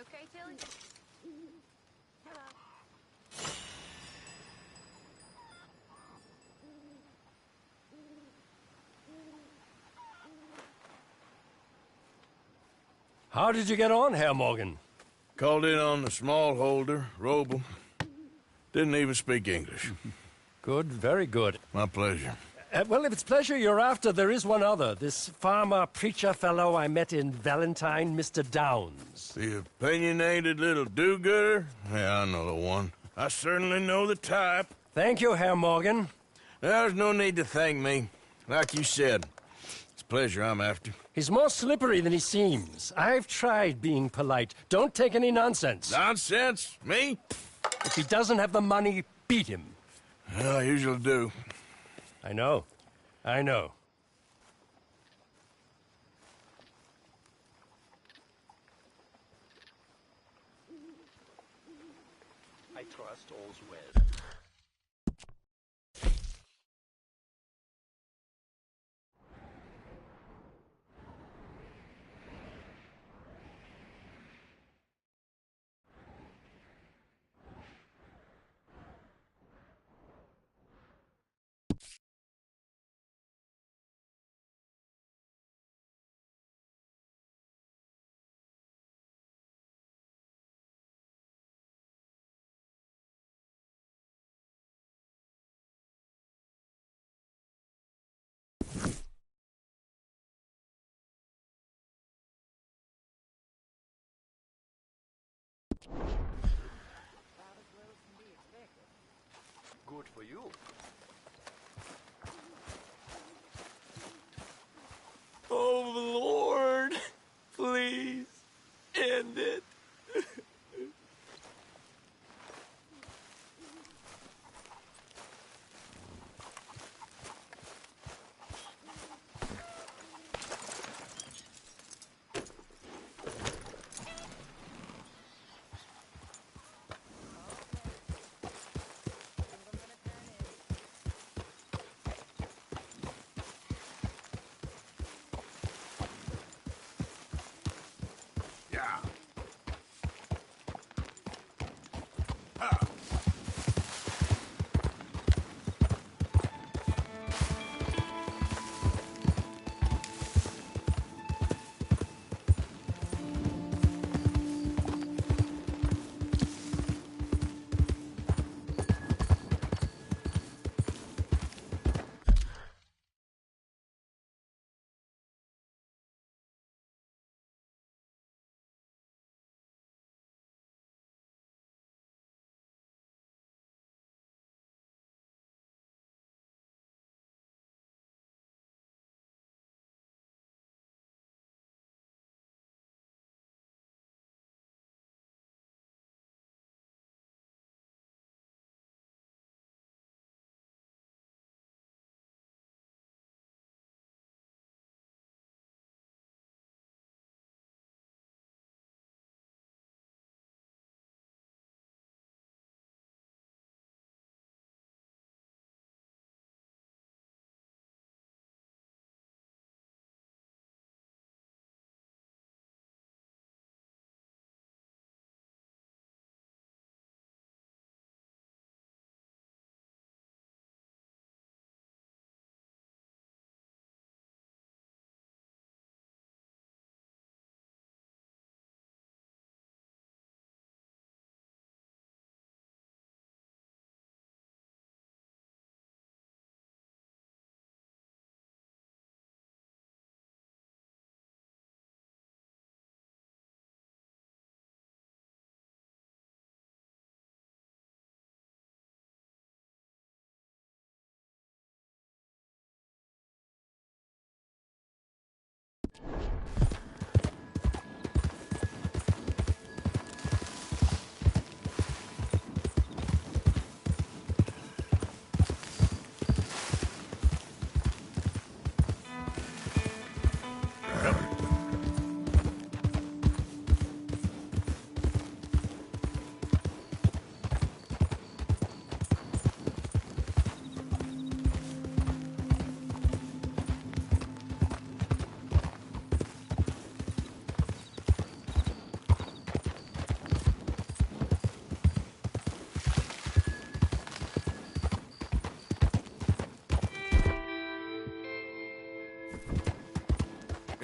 okay, Tilly? Hello.
How did you get on, Herr Morgan?
Called in on the smallholder, Roble. Didn't even speak English.
Good, very good.
My pleasure.
Well, if it's pleasure you're after, there is one other. This farmer preacher fellow I met in Valentine, Mr. Downs.
The opinionated little do-gooder? Yeah, I know the one. I certainly know the type.
Thank you, Herr Morgan.
There's no need to thank me. Like you said, it's pleasure I'm after.
He's more slippery than he seems. I've tried being polite. Don't take any nonsense.
Nonsense? Me?
If he doesn't have the money, beat him.
Well, I usually do.
I know. I know.
I trust all's well. Good for you.
Oh, Lord. Please. End it.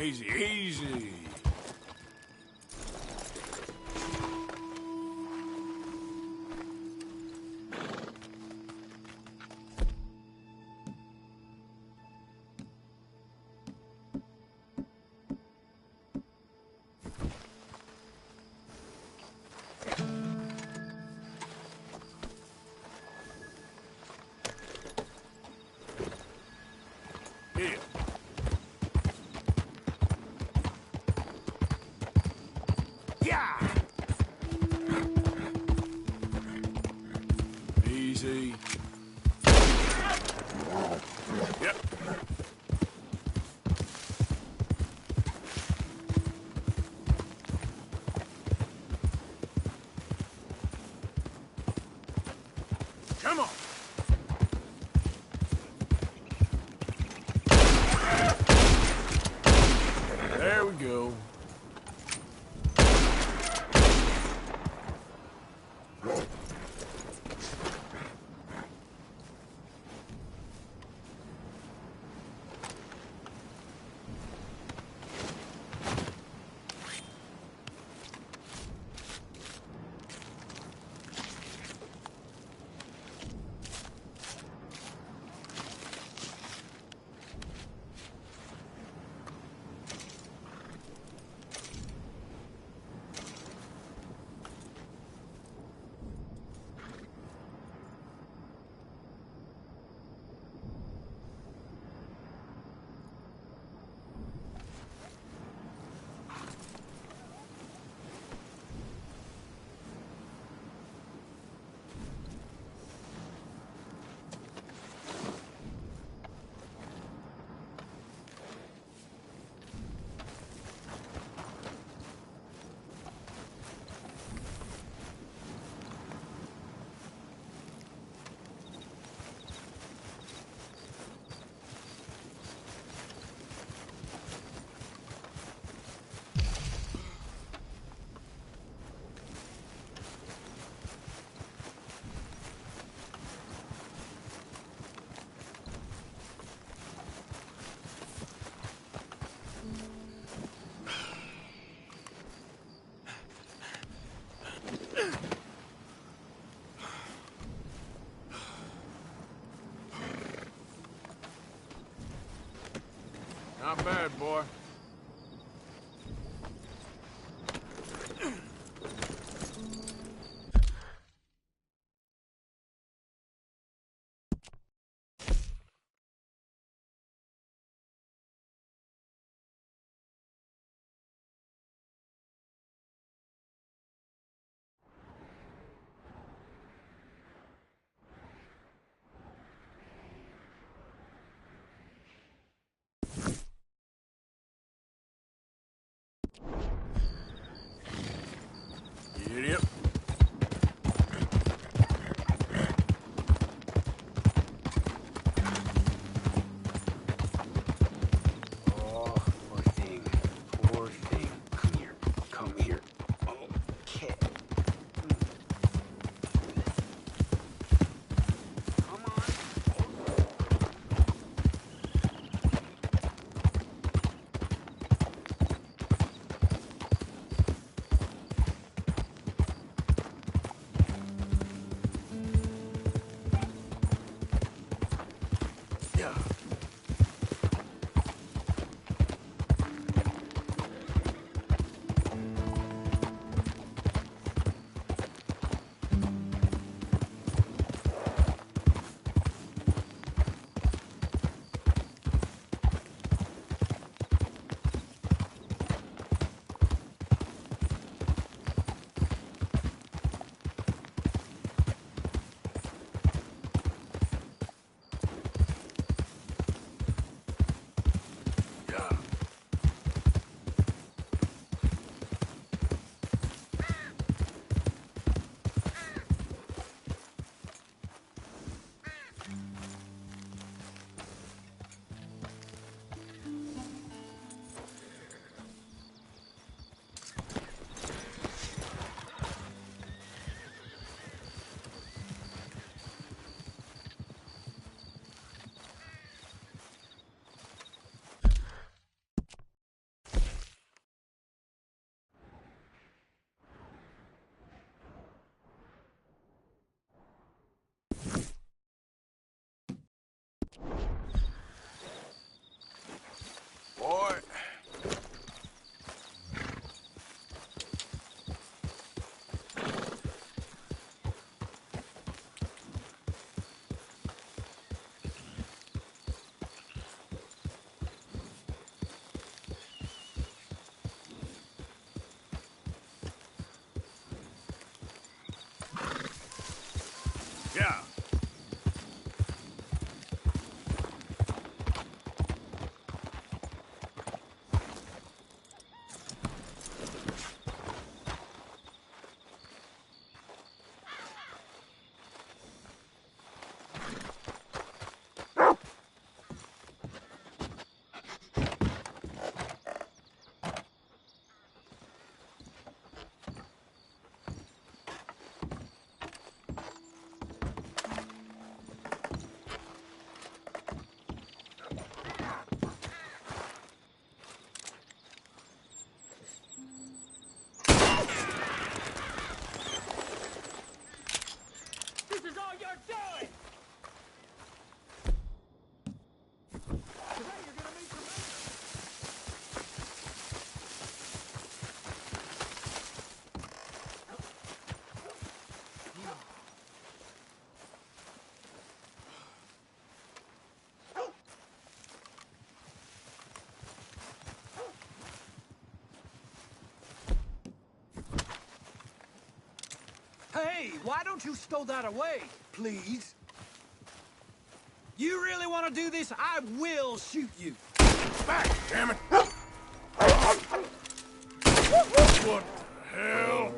Easy, easy. Here. Yeah. Easy. Yep. Come on. There we go. Not bad, boy. Idiot.
Oh, poor thing. Poor thing. Come here. Come here. Okay. Come on.
Hey, why don't you stow that away, please? You really want to do this? I will shoot you.
Back, damn it! What the hell?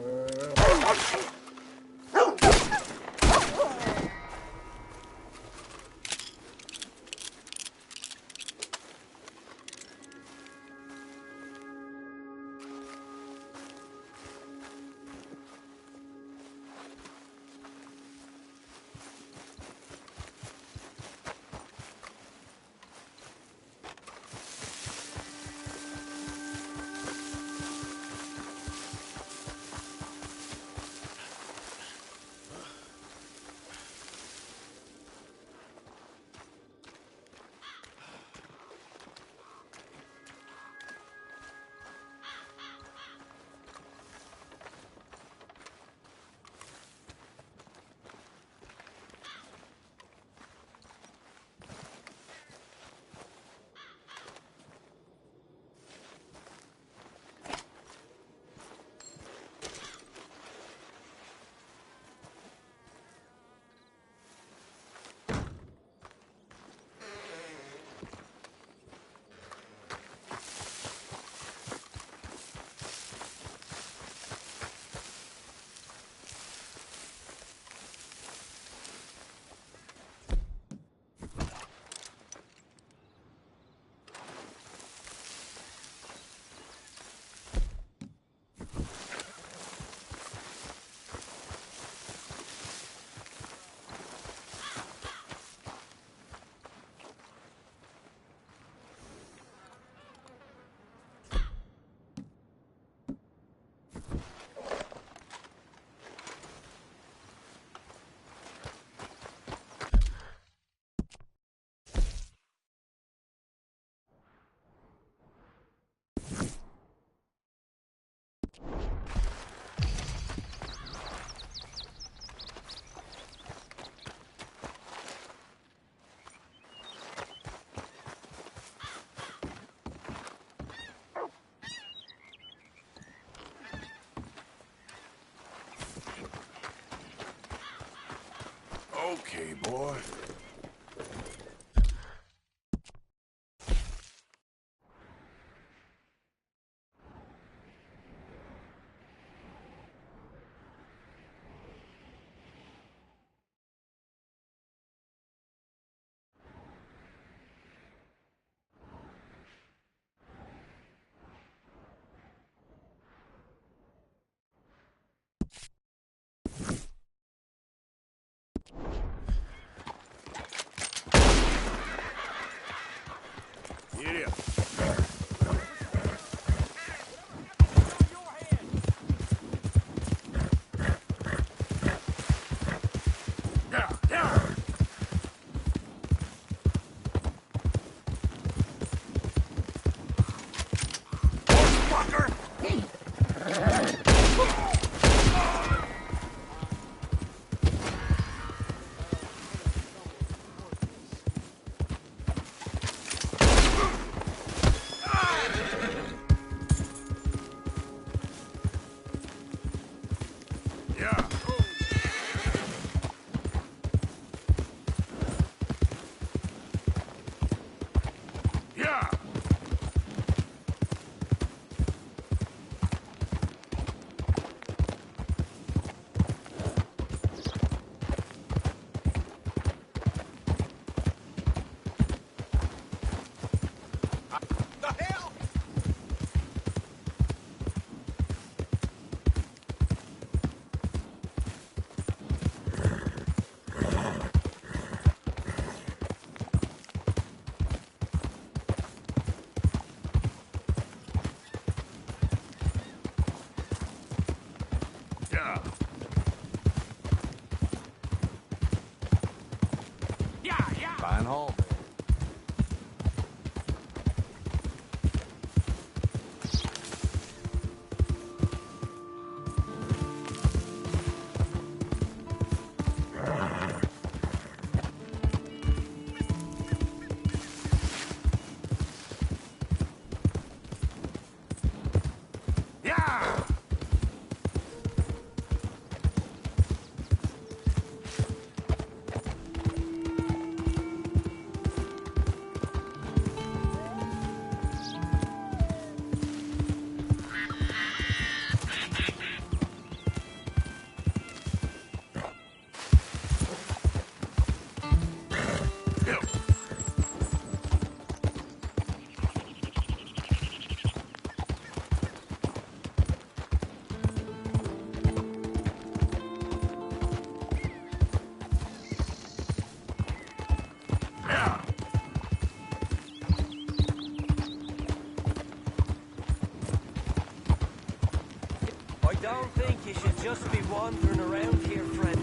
Okay, boy. Here. Fine haul.
don't think you should just be wandering around here, friend.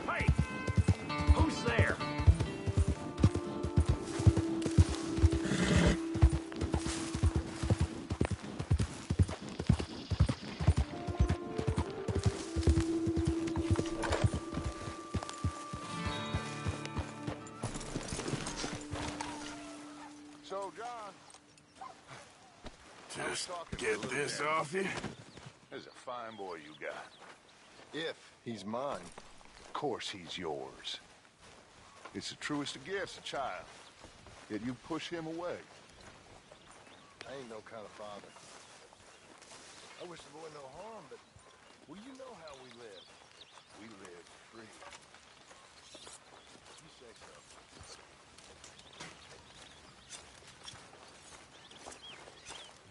Hey! Who's there?
So, John,
Just get this off you.
there's a fine boy you got.
If he's mine.
Of course he's yours. It's the truest of gifts, a child. Yet you push him away.
I ain't no kind of father. I wish the boy no harm, but well, you know how we live. We live free. You say so.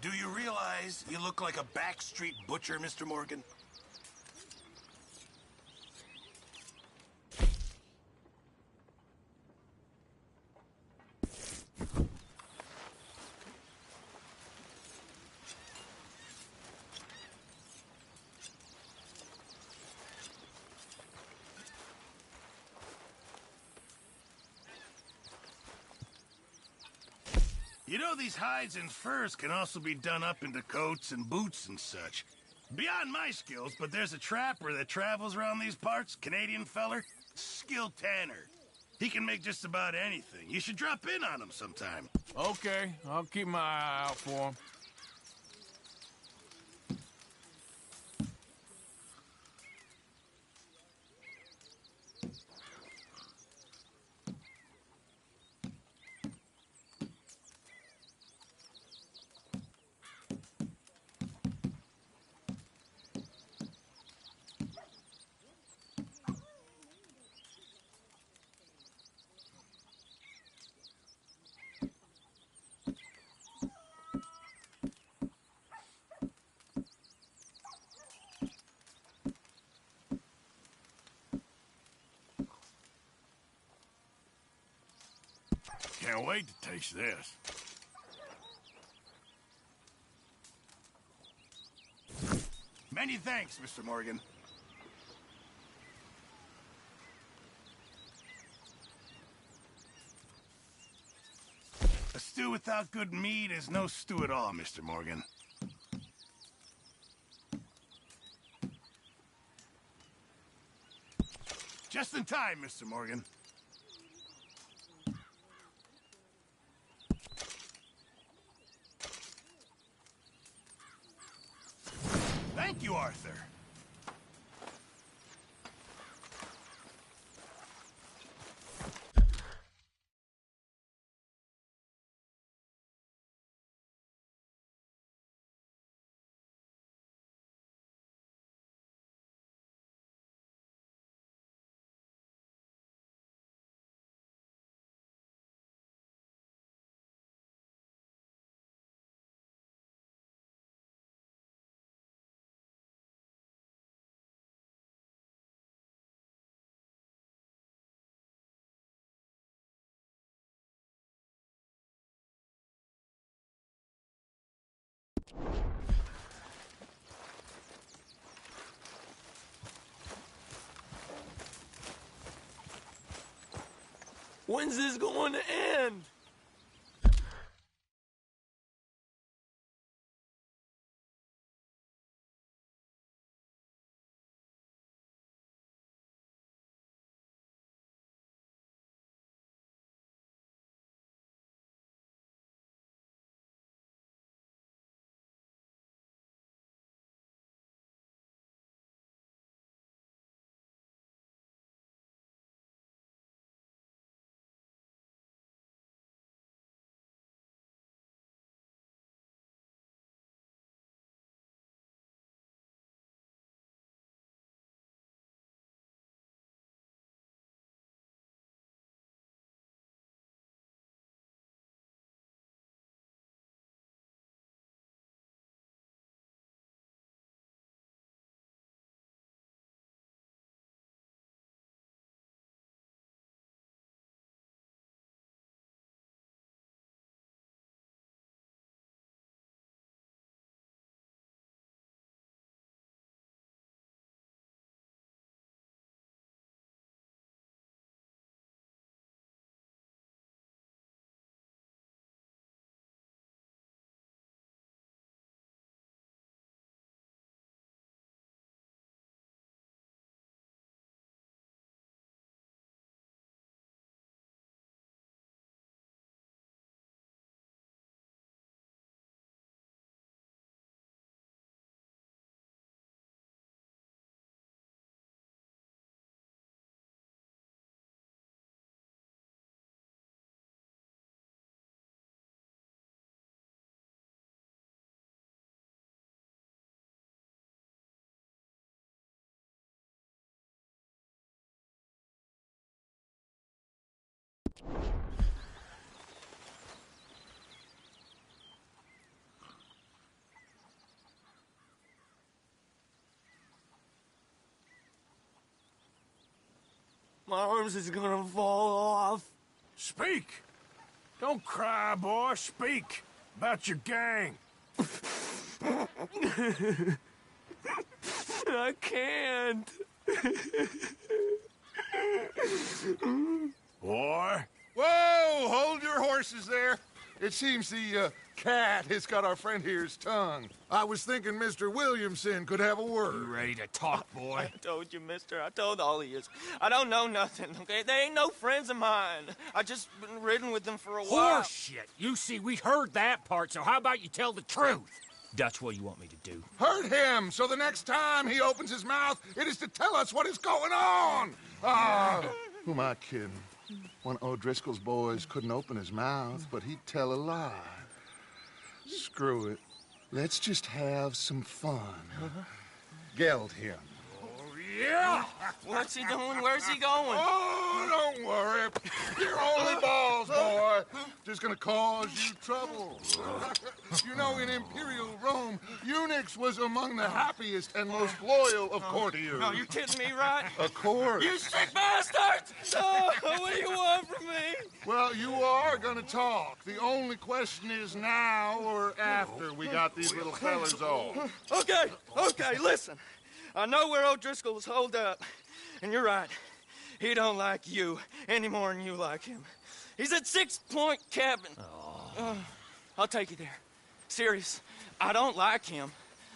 Do you realize you look like a backstreet butcher, Mr. Morgan? You know, these hides and furs can also be done up into coats and boots and such. Beyond my skills, but there's a trapper that travels around these parts, Canadian feller, skilled tanner. He can make just about anything. You should drop in on him sometime.
Okay, I'll keep my eye out for him. Can't wait to taste this.
Many thanks, Mr. Morgan. A stew without good meat is no stew at all, Mr. Morgan. Just in time, Mr. Morgan. Thank you, Arthur.
When's this going to end?
My arms is gonna fall off.
Speak! Don't cry, boy. Speak about your gang.
I can't.
Boy.
Whoa! Hold your horses there. It seems the cat has got our friend here's tongue. I was thinking Mr. Williamson could have a word.
You ready to talk, boy?
I told you, mister. I told all of you. I don't know nothing, okay? They ain't no friends of mine. I just been ridden with them for a while.
Horseshit. You see, we heard that part, so how about you tell the truth? That's what you want me to do.
Hurt him, so the next time he opens his mouth, it is to tell us what is going on. Who am I kidding? One of O'Driscoll's boys couldn't open his mouth, but he'd tell a lie. Screw it. Let's just have some fun. Geld him.
Yeah! What's he doing? Where's he going?
Oh, don't worry. You're only balls, boy. Just gonna cause you trouble. You know, in Imperial Rome, eunuchs was among the happiest and most loyal of courtiers.
No, you kidding me, right?
Of course.
You sick bastards! Oh, what do you want from me?
Well, you are gonna talk. The only question is now or after we got these little fellas off.
Okay, listen. I know where O'Driscoll was holed up, and you're right. He don't like you any more than you like him. He's at 6 Point Cabin. I'll take you there. Serious, I don't like him.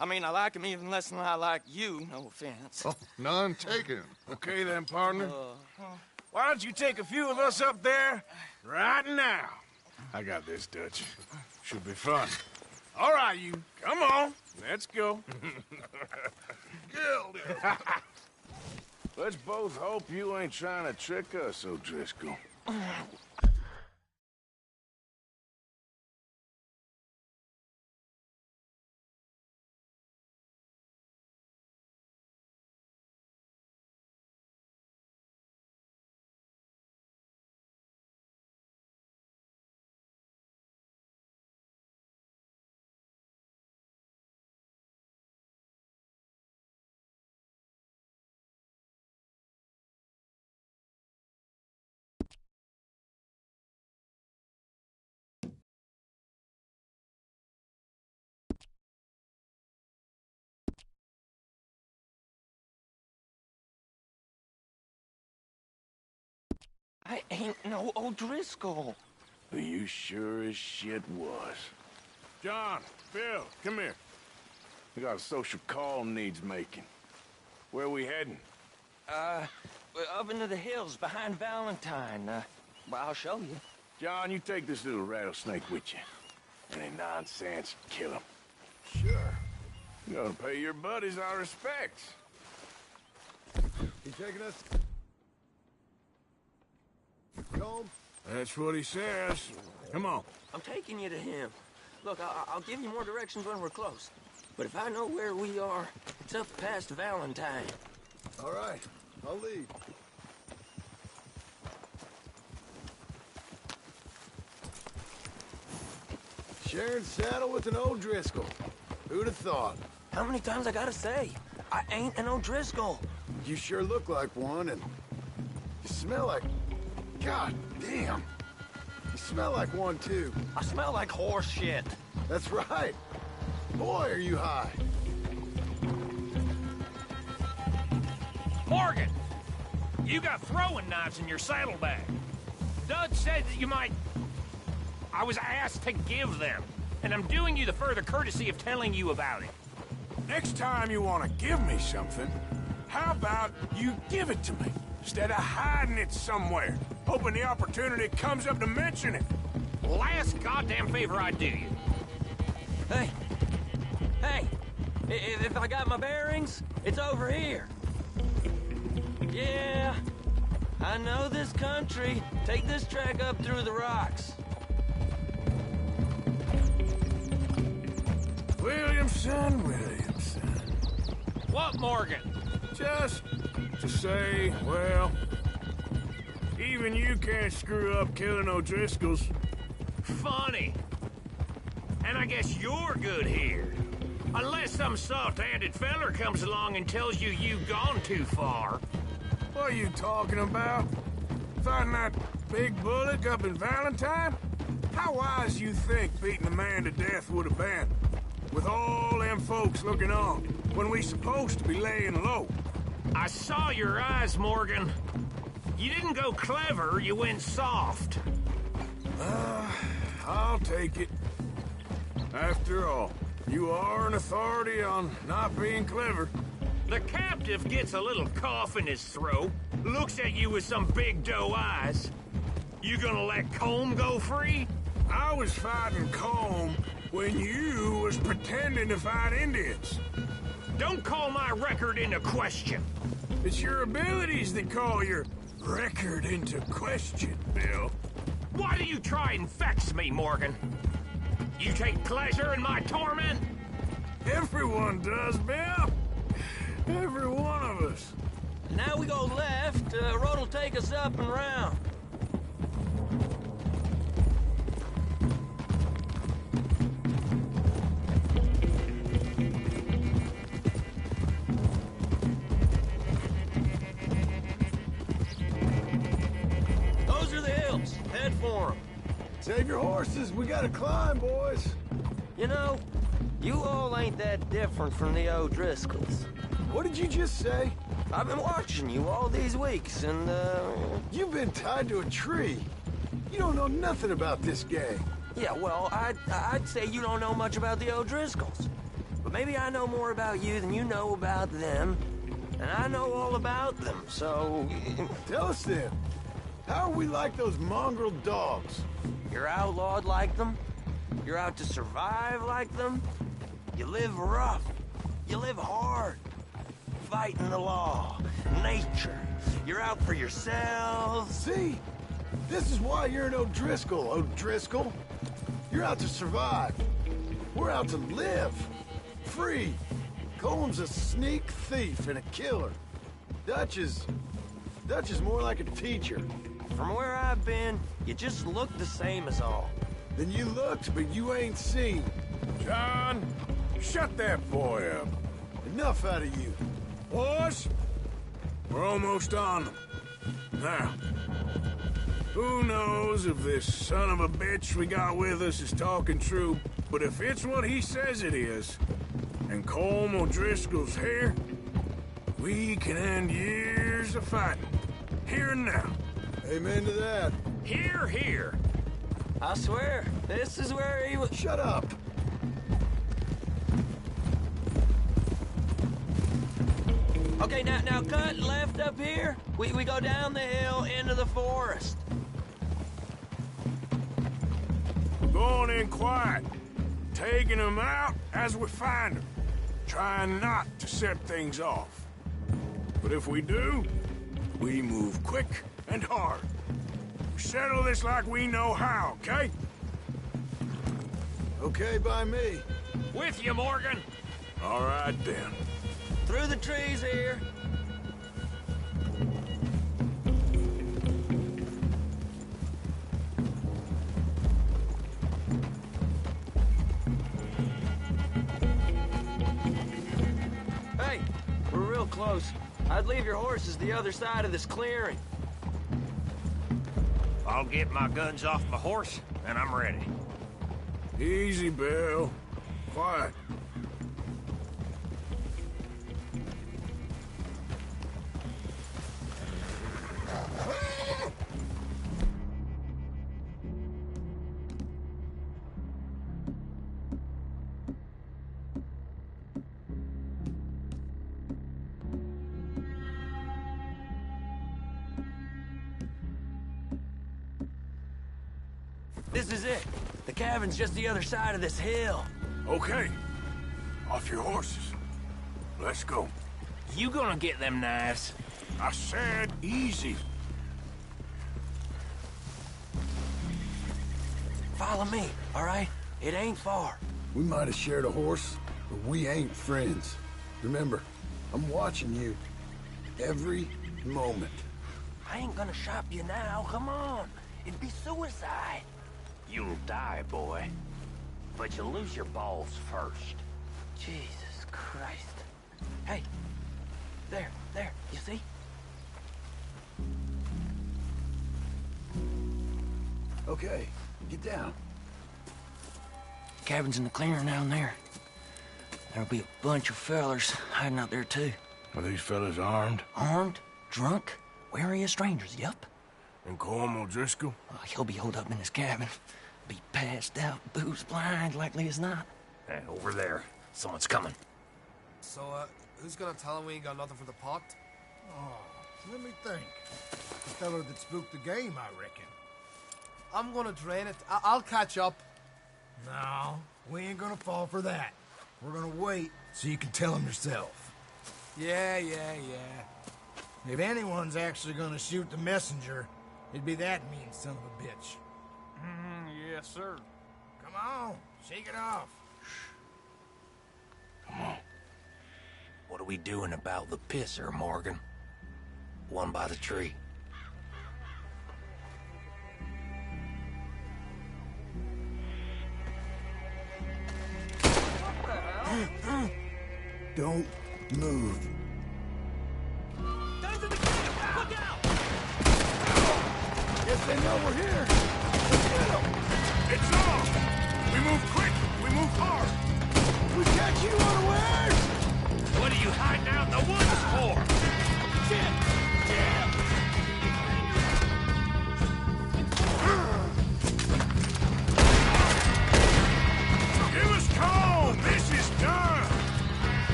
I mean, I like him even less than I like you, no offense.
Oh, none taken.
Okay then, partner. Why don't you take a few of us up there right now? I got this, Dutch. Should be fun. All right, you. Come on. Let's go. Let's both hope you ain't trying to trick us, O'Driscoll.
I ain't no O'Driscoll.
You sure as shit was. John, Bill, come here. We got a social call needs making. Where are we heading?
Up into the hills behind Valentine. Well, I'll show you.
John, you take this little rattlesnake with you. Any nonsense, kill him.
Sure.
You gotta pay your buddies our respects.
You taking us home?
That's what he says. Come on.
I'm taking you to him. Look, I'll give you more directions when we're close. But if I know where we are, it's up past Valentine.
All right, I'll lead. Sharing saddle with an O'Driscoll. Who'd have thought?
How many times I gotta say? I ain't an O'Driscoll.
You sure look like one, and you smell like... God damn. You smell like one, too.
I smell like horse shit.
That's right. Boy, are you high.
Morgan! You got throwing knives in your saddlebag. Doug said that you might... I was asked to give them, and I'm doing you the further courtesy of telling you about it.
Next time you want to give me something, how about you give it to me, instead of hiding it somewhere, hoping the opportunity comes up to mention it?
Last goddamn favor I do you.
Hey! If I got my bearings, it's over here. Yeah, I know this country. Take this track up through the rocks.
Williamson.
What, Morgan?
Just to say, well, Even you can't screw up killing O'Driscolls.
Funny. And I guess you're good here. Unless some soft-handed feller comes along and tells you you've gone too far.
What are you talking about? Fighting that big bullock up in Valentine? How wise you think beating a man to death would have been? With all them folks looking on, when we supposed to be laying low.
I saw your eyes, Morgan. You didn't go clever, you went soft.
I'll take it. After all, you are an authority on not being clever.
The captive gets a little cough in his throat, looks at you with some big doe eyes. You gonna let Colm go free?
I was fighting Colm when you was pretending to fight Indians.
Don't call my record into question.
It's your abilities that call your record into question, Bill.
Why do you try and vex me, Morgan? You take pleasure in my torment?
Everyone does, Bill. Every one of us.
Now we go left. Road will take us up and round. Those are the hills. Head for them.
Save your horses. We gotta climb, boys.
You know, you all ain't that different from the O'Driscolls.
What did you just say?
I've been watching you all these weeks, and,
You've been tied to a tree. You don't know nothing about this gang.
Yeah, well, I'd say you don't know much about the O'Driscolls. But maybe I know more about you than you know about them. And I know all about them, so...
Tell us then. How are we like those mongrel dogs?
You're outlawed like them. You're out to survive like them. You live rough. You live hard. Fighting the law, nature. You're out for yourselves.
See? This is why you're an O'Driscoll, O'Driscoll. You're out to survive. We're out to live. Free. Colm's a sneak thief and a killer. Dutch is more like a teacher.
From where I've been, you just look the same as all.
Then you looked, but you ain't seen.
John, shut that boy up.
Enough out of you.
Boys, we're almost on them. Now, who knows if this son of a bitch we got with us is talking true, but if it's what he says it is, and Colm O'Driscoll's here, we can end years of fighting. Here and now.
Amen to that.
Here, here.
I swear, this is where he was...
Shut up.
Okay, now cut left up here. We go down the hill into the forest.
Going in quiet. Taking them out as we find them. Trying not to set things off. But if we do, we move quick and hard. We settle this like we know how, okay?
Okay by me.
With you, Morgan.
All right, then.
Through the trees here. Hey, we're real close. I'd leave your horses the other side of this clearing.
I'll get my guns off my horse, and I'm ready.
Easy, Bill. Quiet.
This is it. The cabin's just the other side of this hill.
Okay. Off your horses. Let's go.
You gonna get them knives?
I said easy.
Follow me, all right? It ain't far.
We might have shared a horse, but we ain't friends. Remember, I'm watching you every moment.
I ain't gonna shop you now. Come on. It'd be suicide. You'll die, boy. But you'll lose your balls first. Jesus Christ. Hey. There. You see?
Okay, get down.
Cabin's in the clearing down there. There'll be a bunch of fellers hiding out there, too.
Are these fellas armed?
Armed? Drunk? Wary of strangers, yup.
And Colm O'Driscoll?
He'll be holed up in his cabin. Be passed out, booze blind, likely as not. Hey, over there. Someone's coming.
So, who's gonna tell him we ain't got nothing for the pot?
Oh, let me think. The fella that spooked the game, I reckon.
I'm gonna drain it. I'll catch up.
No, we ain't gonna fall for that. We're gonna wait so you can tell him yourself.
Yeah.
If anyone's actually gonna shoot the messenger, it'd be that mean son of a bitch.
Yes, sir.
Come on, shake it off.
Come on.
What are we doing about the pisser, Morgan? One by the tree.
Don't move.
Guys in the camp! Look out!
Guess they know we're here. Let's get them.
It's on! We move quick! We move hard!
We catch you unawares!
What are you hiding out in the woods for?
Shit!